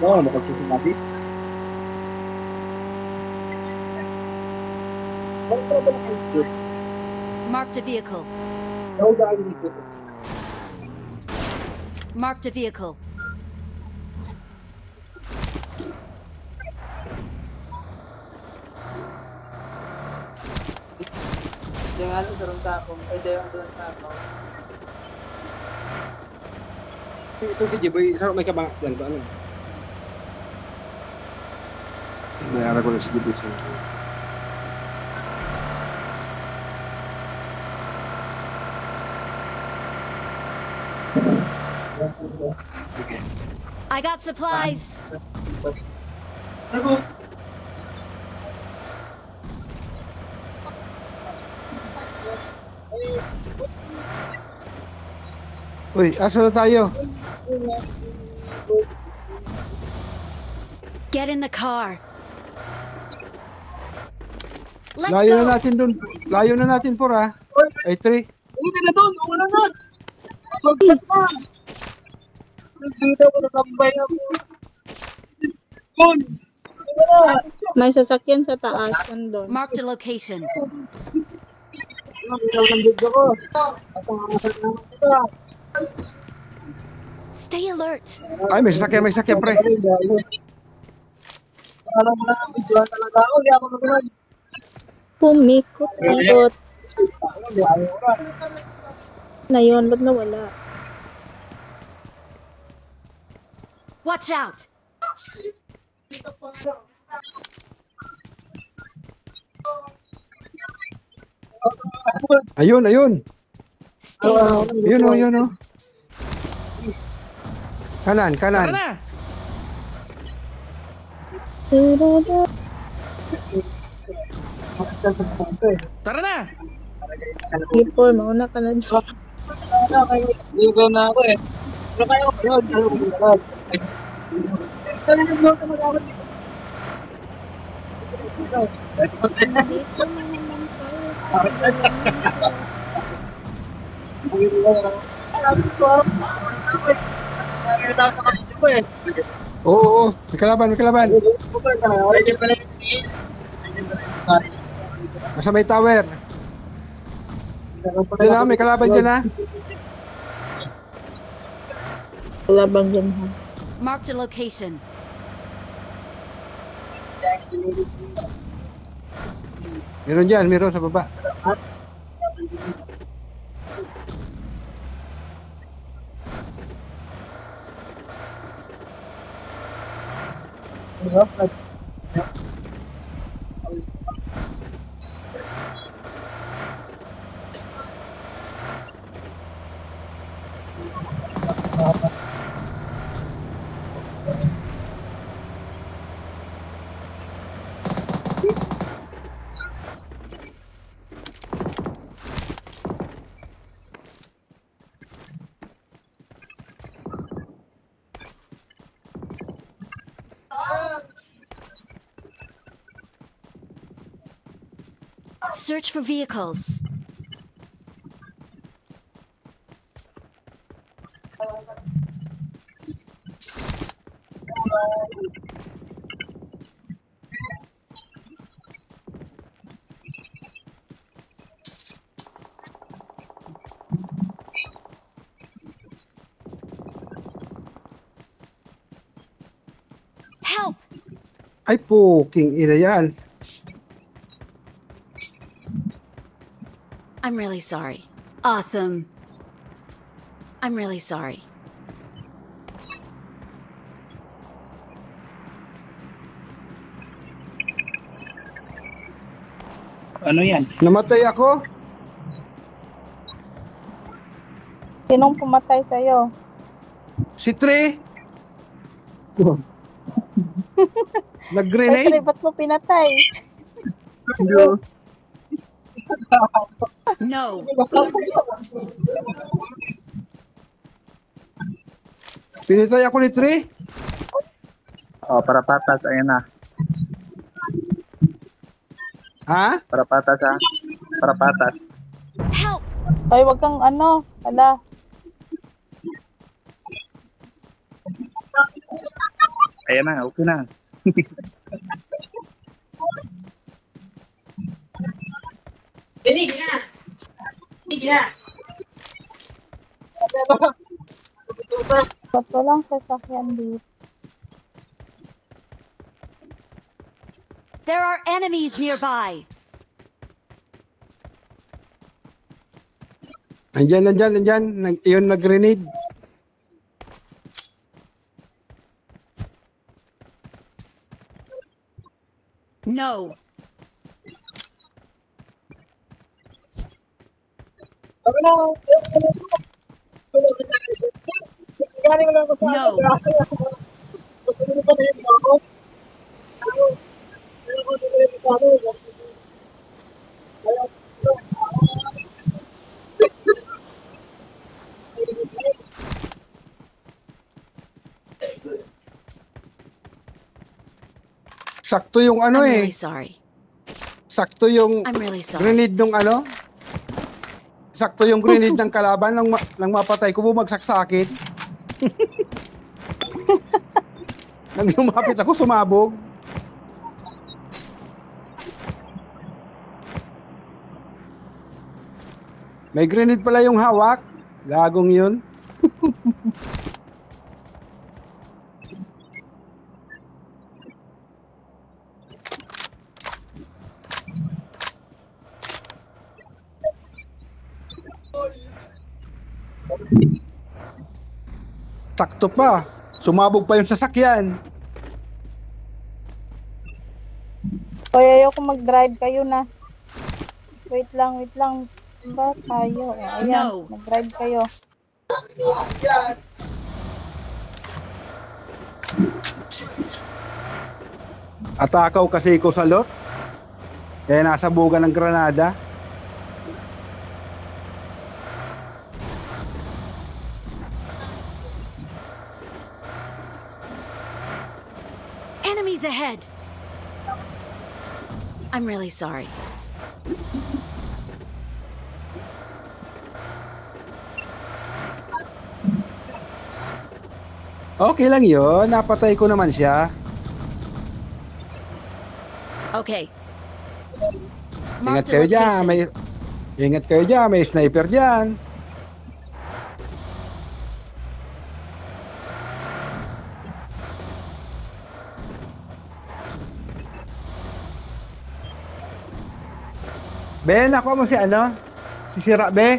Oo, nakapagsasabi. Bakit ka ba nakaisip? Marked a vehicle. Nahugaan dito. Marked a vehicle. Hindi nga lang sarong takong. Ay, dayon doon sa ako. Ito kay Jiboy, sarap may kabang yan to ano. Nayara ko na si Jiboy. I got supplies. Uy, asa na tayo? Get in the car. Let's Layo na go. natin dun. Layo na natin po ha. Ay, 3. Uwi ka na doon! Wala na! Pagkat na! Dito ko natambay ako. Doon! Wala na! May sasakyan sa taas. Nandun. Marked a location. Ilaw ng video ko. At ang asal naman kita. Stay alert. Ay, may sakyan, pre. Alam mo na ang videoan talaga ako. Hindi ako nagulag. Pumikot-ikot. Hindi ayaw ko na. Na yun, ba't nawala? Watch out. Ayun, ayun. Stay low. Ayun o, ayun o. Kanan, Tara kanan. na! Makasal sa punto eh. Tara na! Ipol, mauna ka na dyan. Ano kayo? Ligo na ako eh. Pero kayo ko yun. Alam mo yun. Ito yung nag-vlog ka mag-awat dito. Dito na naman tayo sa Oo, oo. May kalaban, may kalaban. Nasa may tower. Diyan na, may kalaban dyan ha. labang dyan ha. Marked a location. Meron dyan, meron sa baba. Search for vehicles. Help! Ay, puking ina yan. I'm really sorry. Awesome. I'm really sorry. Ano yan? Namatay ako. Sinong pumatay sa'yo? Si Tre. Ay, Nag-grenade. ba't mo pinatay? No. Pinitay ako ni Tre. Oh, para patas. Ayan na. Ha? Para patas ha. Para patas. Help! Ay, wag kang ano. Ala. Ayan na, okay na. Ba't walang sasakyan dito? There are enemies nearby. Nandyan. Yun nag-grenade. No. Ako na, galing lang ako sa No. Gusto mo pa tayo ako? Ano ko sa akin? Sakto yung ano I'm eh. really sorry. Sakto yung I'm really sorry. grenade nung ano. Sakto yung grenade ng kalaban nang mapatay ko, bumagsak sa akin. Nang lumapit ako, sumabog. May grenade pala yung hawak. Gagong yun. Sakto pa. Sumabog pa yung sasakyan. Hoy, ayoko mag-drive kayo na. Wait lang. Ba tayo? Ayan, No. mag-drive kayo. Atakaw kasi ko sa lot. Kaya nasa buga ng granada. Enemies ahead. I'm really sorry. Okay lang yun. Napatay ko naman siya. Okay. Ingat Marked a kayo dyan. location. Ingat kayo dyan. May sniper dyan. Ben, ako mo si ano? Si Sira, Be?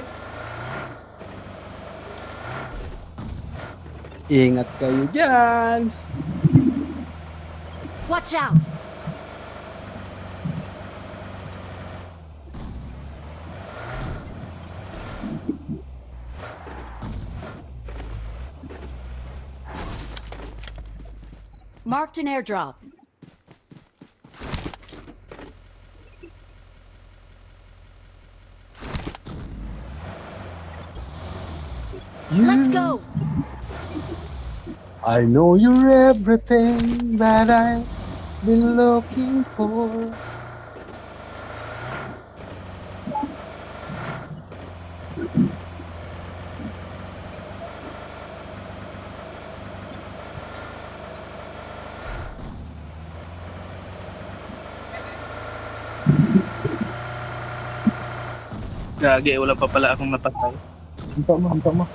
Ingat kayo dyan. Watch out. Marked an airdrop. Let's go. I know you're everything that I've been looking for. Gagi, wala pa pala akong napatay. Hinto mo.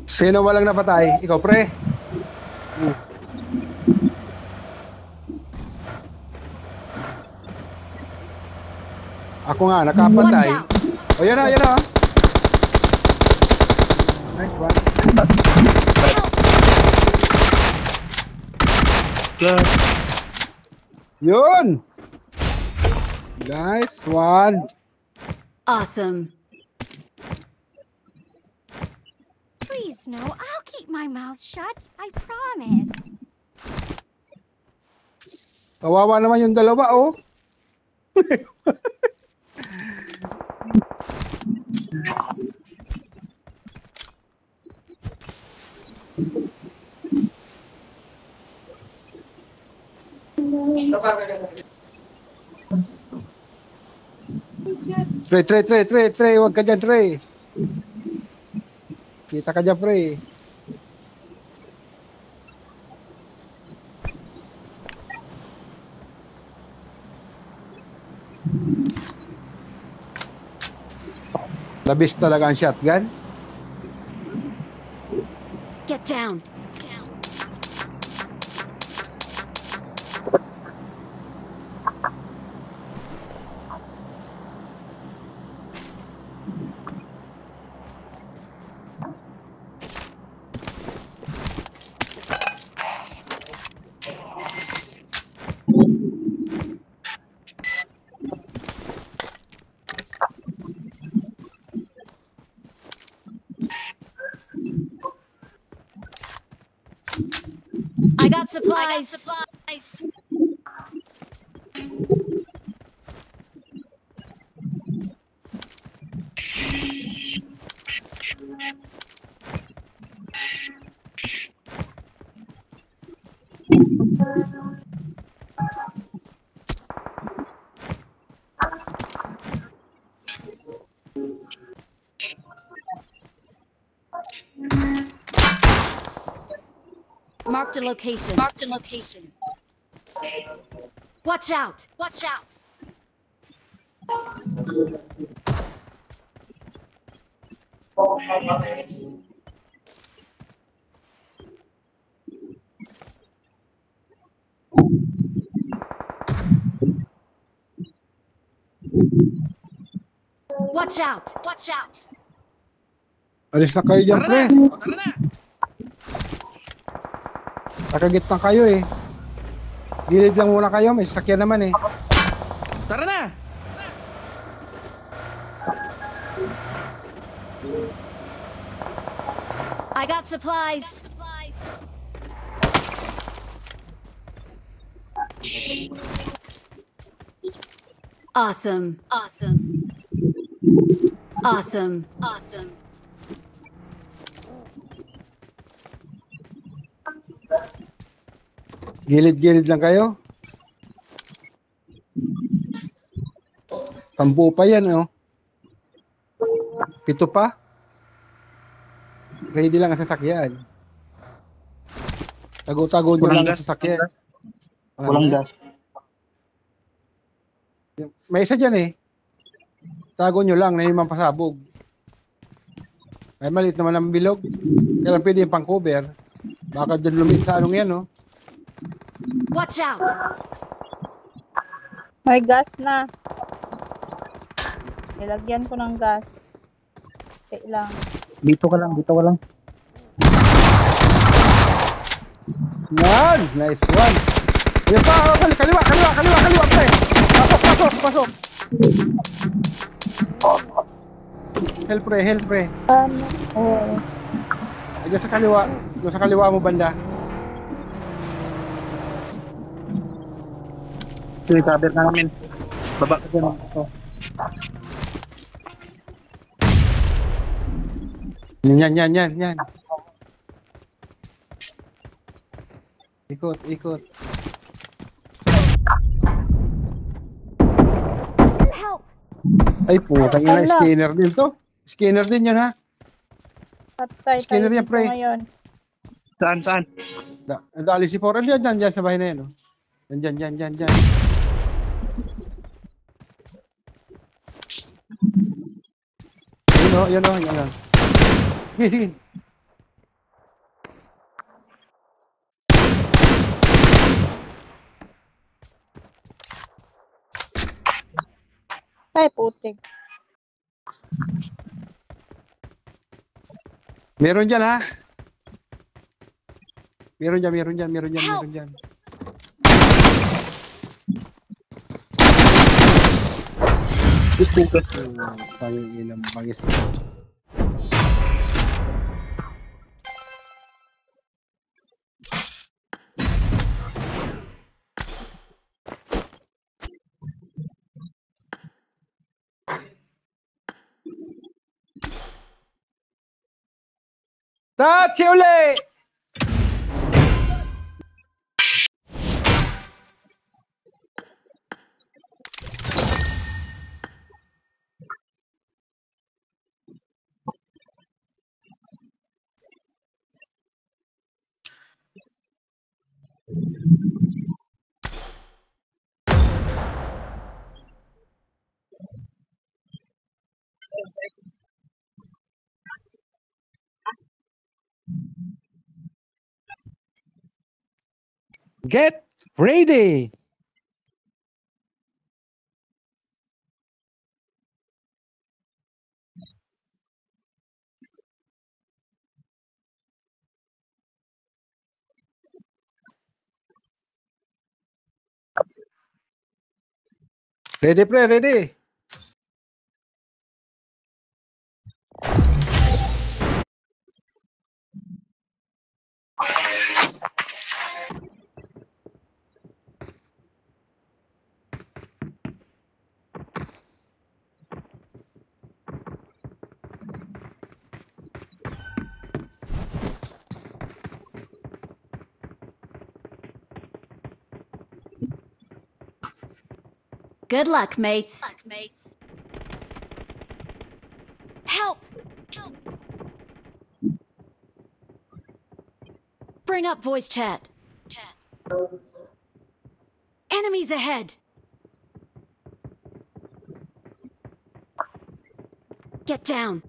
Sino walang napatay? Ikaw, pre? Ako nga, Watch nakapatay. out. O, yan na. Nice one. God. Yun! Nice one. Awesome. Please, no. I'll keep my mouth shut. I promise. Kawawa naman yung dalawa, oh. Trey. Huwag ka dyan, Trey. Kita ka dyan, Trey. The best talaga ang shotgun. Get down. I got supplies. Marked a location. Watch out. Watch out. Alis na kayo dyan, Tara pre. na! Tara na! Nakagitna kayo eh. Gilid lang muna kayo, may sasakyan naman eh. Tara na! I got supplies. Awesome. Gilid-gilid lang kayo. Sampu pa yan, oh. 7 pa. Ready lang ang sasakyan. Tago-tago nyo lang ang sasakyan. Walang gas. May isa dyan eh. Tago nyo lang na yung mampasabog. Ay maliit naman ang bilog. Kailan pwede yung pang-cover. Baka dyan lumit sa anong yan, oh. Watch out. May gas na. Nilagyan ko ng gas. Okay lang. Dito ka lang. Yan! Nice one! Yan pa! Kaliwa, pre! Pasok! Help, pre. Oo. Diyan sa kaliwa. Doon sa kaliwa mo banda. Sige, cover na namin. Baba ka dyan. Ito. Yan. Ikot. Ay, putang ina, scanner din to. Scanner din yun, ha? Patay Scanner tayo yan, pre. dito ngayon. Saan? Dali si Foran dyan sa bahay na yan, oh. Dyan. Yan. Sige. Ay, putik. Meron dyan, ha? Meron dyan. Pangin ng bangis. Tachi uli! Get ready! Ready, pre, ready. Good luck, mates. Help! Bring up voice chat. Enemies ahead. Get down.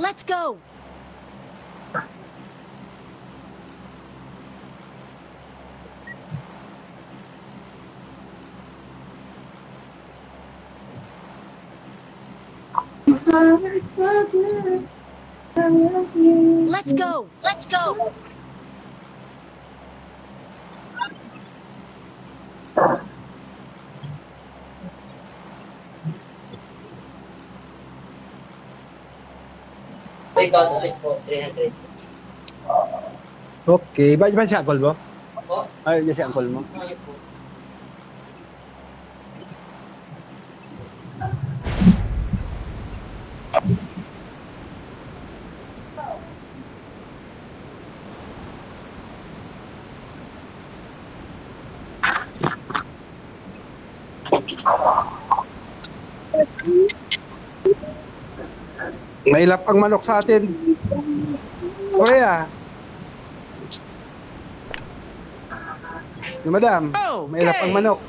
Let's go. Let's go. Let's go. Okay, ba si Uncle mo? Ay, si Uncle mo. Mailap ang manok sa atin. Korea. Madam, mailap ang manok.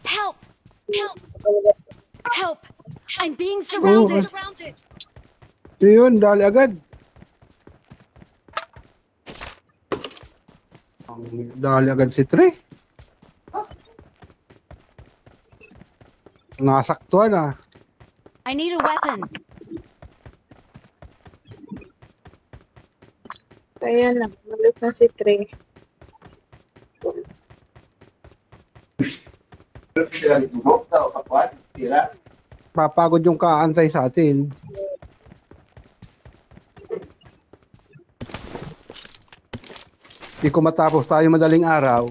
Help! Help! Help! I'm being surrounded. Ito yun, dali agad. Dali agad si Tre. Nasaktuan ah. I need a weapon. Kaya na, malit na si Trey. Papagod yung kaantay sa atin. Di ko matapos tayo madaling araw.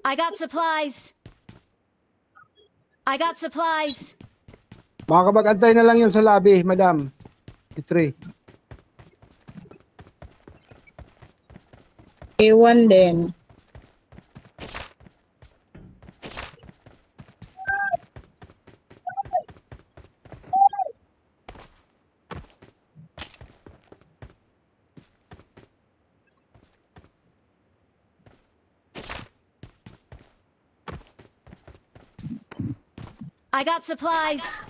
I got supplies. I got supplies. Makakapag-antay na lang yun sa lobby, madam. Si Tre. A1 din. I got supplies.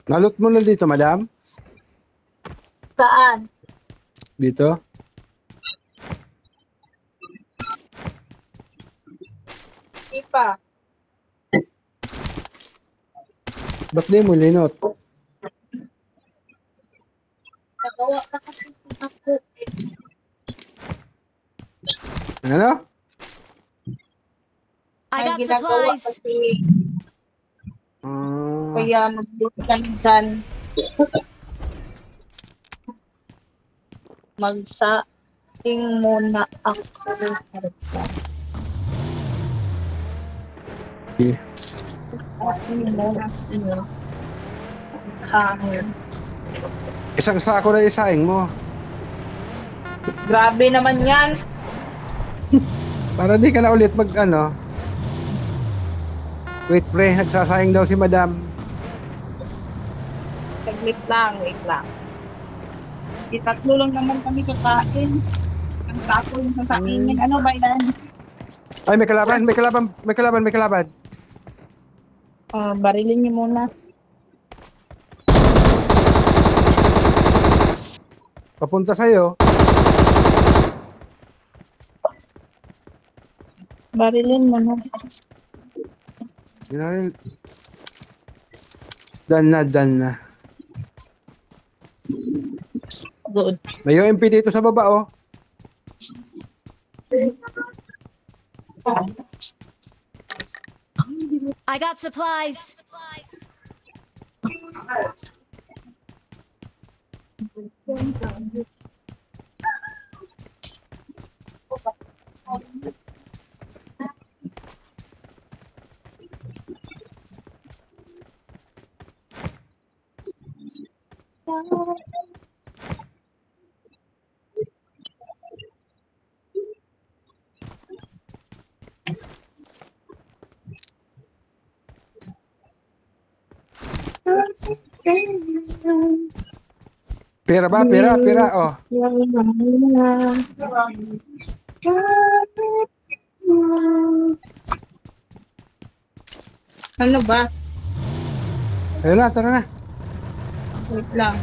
Nalot mo na dito, madam? Saan? Dito? Di pa. Ba't di mo linot? Nagawa na kasi ako. Ano? I May got ginagawa supplies. kasi. Ah, Kaya magbutan dyan. Magsaing muna ako. okay. Hangin. Isang sako na isaing mo. Grabe naman yan. Para di ka na ulit mag ano. Wait pre, nagsasayang daw si madam. Saglit lang, wait lang. Tatlo lang naman kami kakain. Ang tapo yung sasaingin. Ano ba yan? Ay, may kalaban, may kalaban, may kalaban, may kalaban. Barilin niyo muna. Papunta sa'yo. Barilin mo na. Dan na. Good. May UMP dito sa baba, oh. I got supplies. Pera ba? Pera, oh. Ano ba? Ayun na, tara na. Wait lang.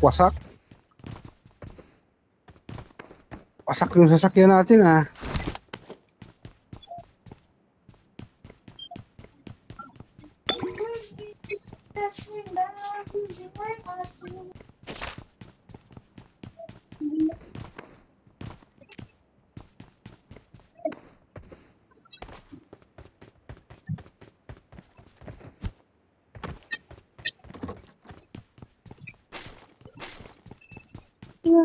Wasak. Wasak yung sasakyan natin, ah. Tonight,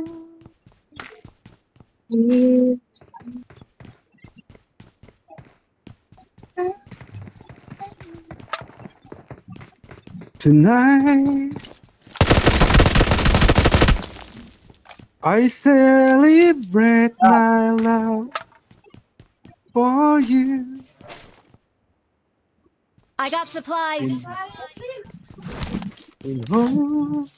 I celebrate my love for you. I got supplies. In hope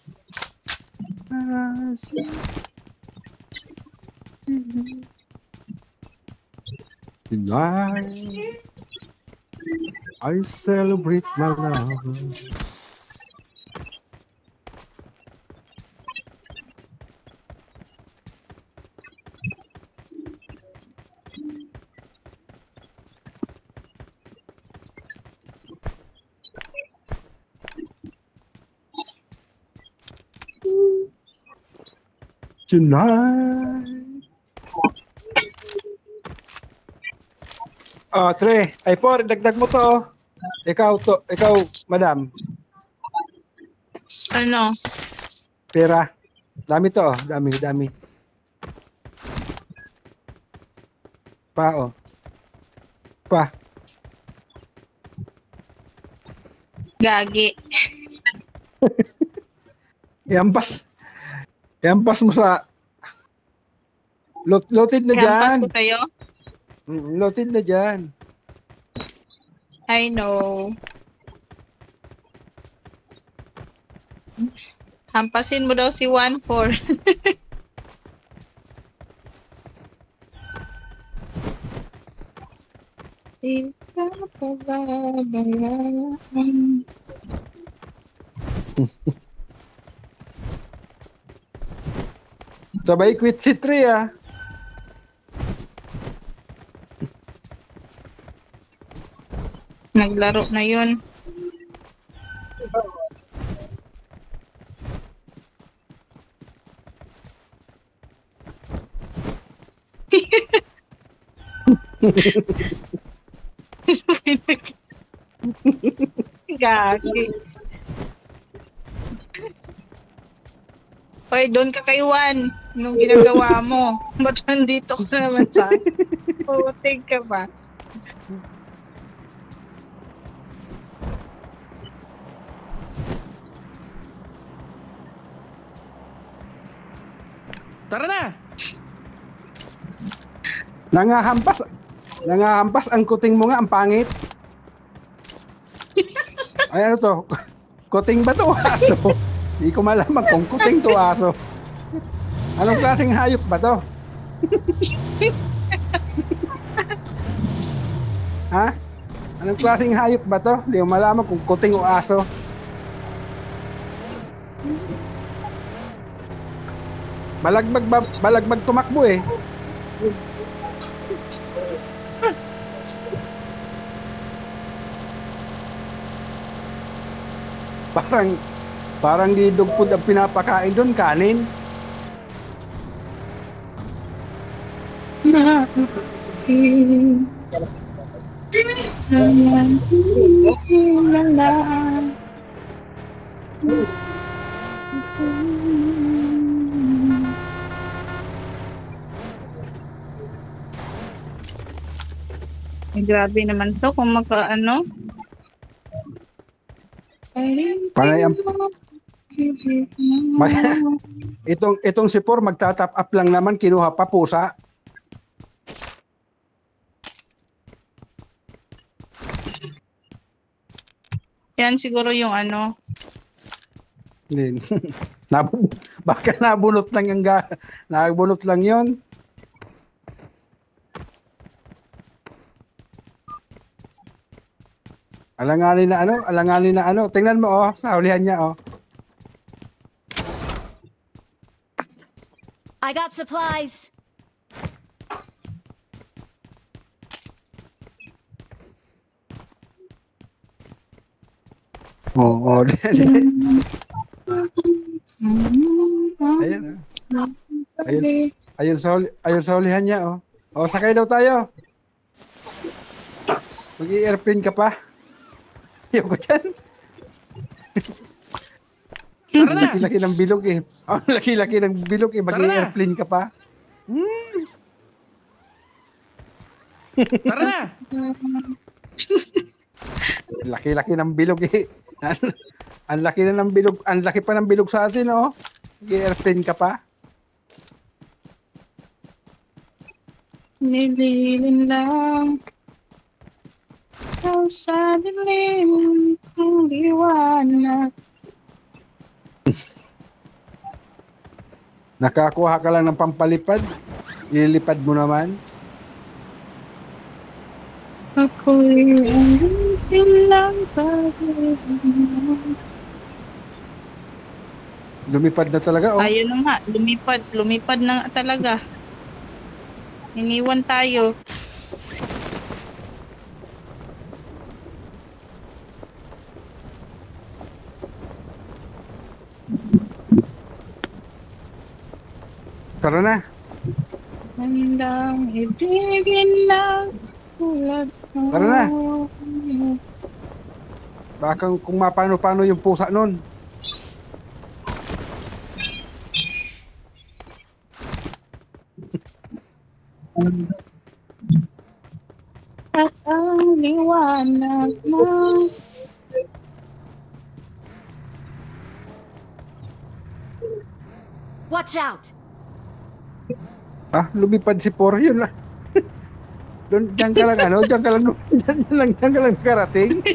tonight, I celebrate my love. Tonight. Oh, Tre. Ay, Por, dagdag mo to. Oh. Ikaw, madam. Ano? Pera. Dami to, oh. Dami. Pa, oh. Pa. Gagi. Iampas mo sa loted na Hampas dyan. ko sa'yo? Loted na dyan. I know. Hampasin mo daw si 1-4. Sabay quit si Tre, ah. Naglaro na yun. Gagi. Hoy, doon ka kay Juan. Anong ginagawa mo? Ba't nandito ka naman sa akin? Puting ka ba? Tara na! Nangahampas ang kuting mo nga, ang pangit. Ay, ano to? Kuting ba to, aso? Di ko malaman kung kuting to, aso. Anong klaseng hayop ba to? Ha? Anong klaseng hayop ba to? Di ko malaman kung kuting o aso. Balagbag tumakbo eh. Parang di dugpod ang pinapakain doon, kanin. Ay, grabe naman to kung makaano. Panay ang itong si Por magtatap up lang naman, kinuha pa pusa. Yan siguro yung ano. Hindi. Baka nabunot lang nabunot lang 'yon. Alanganin na ano. Tingnan mo, oh, sa hulihan niya, oh. I got supplies. Oh. Ayun, oh. Ayun sa hulihan niya, oh. Oh, sakay daw tayo. Mag-i-airplane ka pa. Ayaw ko dyan. Tara na! Laki-laki ng bilog eh. Ang laki-laki ng bilog eh. Tara na! Mag-airplane ka pa. Tara na! Laki-laki ng bilog eh. Ang laki na ng bilog. Ang laki pa ng bilog sa atin, oh. Mag-airplane ka pa. Nililin lang ang sa dilim ng liwanag. Nakakuha ka lang ng pampalipad. Ililipad mo naman. Ako'y ulitin lang pag-ibig. Lumipad na talaga, oh. Ayun na nga, lumipad na nga talaga. Iniwan tayo. Tara na. Handang ibigin lang tulad ng Tara na. Baka kung mapano-pano yung pusa nun. at ang liwanag mo. Watch out! Ah, lumipad si Por, yun lang. Doon, diyan ka lang, ano? Diyan ka lang karating.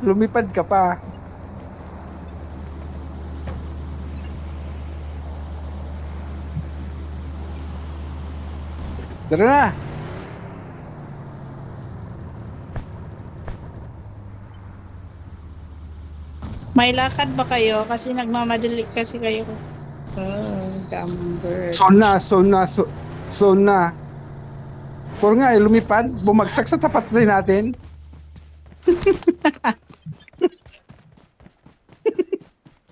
Lumipad ka pa. Tara na. May lakad ba kayo? Kasi nagmamadali kasi kayo. Oh, number. So na. Por nga, lumipad. Bumagsak sa tapat din natin.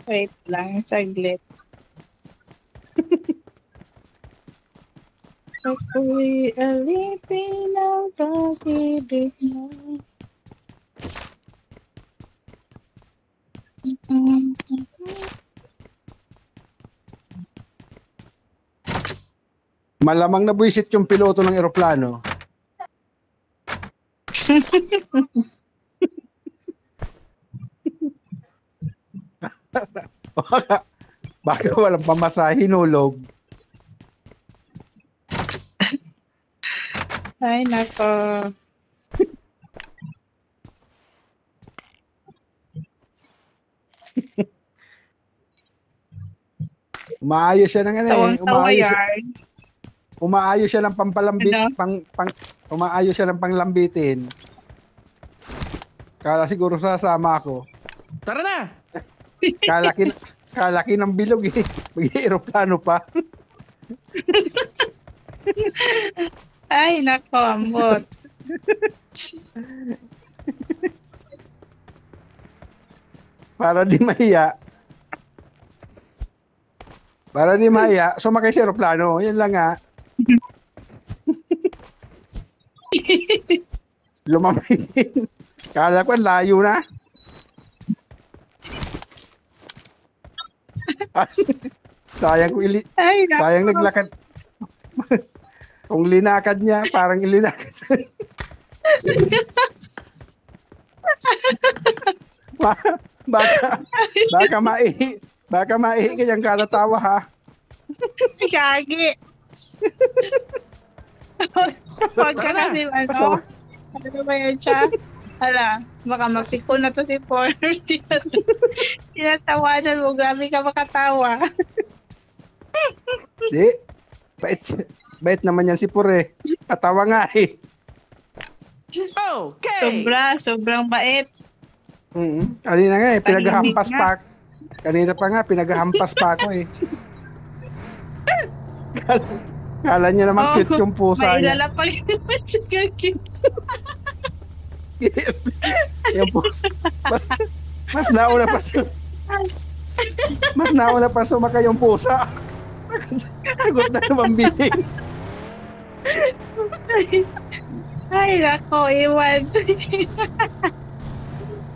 Wait lang, saglit. Ako'y alipin ng pag-ibig mo. Malamang na buwisit yung piloto ng eroplano. baka walang pamasahe, hinulog. Ay, nako. Umaayos siya ng ano eh. Tawang-tawa yan. Umaayos siya ng pampalambit, Ano? umaayos siya ng panglambitin. Kala siguro sasama ako. Tara na! Kalaki ng bilog eh. Mag-aeroplano pa. Ay, nako, ambot. Para di mahiya, sumakay sa aeroplano. Yan lang nga. Lumamay din. Kala ko, layo na. Sayang ko Ay, nako. sayang naglakad. Kung linakad niya, parang ilinakad. baka maihi kanyang katatawa ha. Gagi. Huwag ka Tara na. kasi, ano? Ano ba yan siya? Hala, baka mapiko na to si Paul. Tinatawanan mo, grabe ka makatawa. Di, bait naman yan si Pure. Katawa nga eh. Okay! Sobrang bait. Kanina nga eh, Tahimik nga. Kanina pa nga, pinaghahampas pa ako eh. Kala niya naman cute yung pusa may niya. ilalapag naman siya cute. Yung pusa. Mas nauna pa siya. Mas nauna pa sumakay yung pusa. Tagot na naman biting. Ay, Ay, nako, iwan.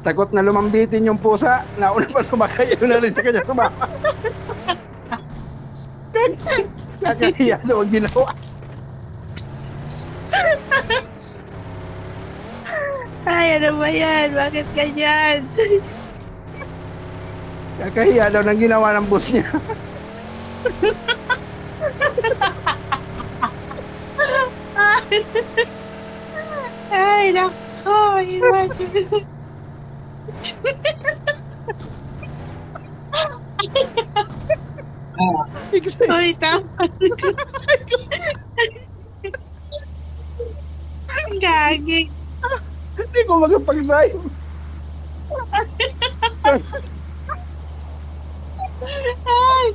Takot na lumambitin yung pusa. Nauna pa sumakay, yun na rin sa kanya sumama. Kakahiya doon ginawa. Ay, ano ba yan? Bakit ganyan? Kakahiya daw ng ginawa ng boss niya. Ay, nako, iwan. Excited. Uy, tama. Gagi. Hindi ko magpag-drive. Ay,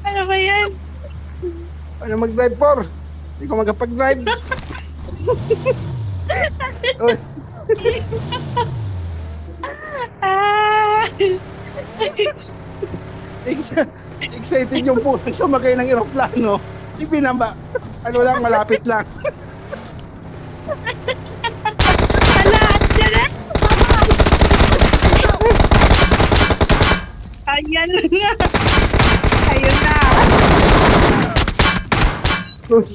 ano ba yan? Ano mag-drive for? Hindi ko magpag-drive. Uy, Ay. excited yung pusa sumakay ng eroplano. Ibinaba. Ano lang, malapit lang. Ala, dyan na. Ayan nga. Ayun na. Uy,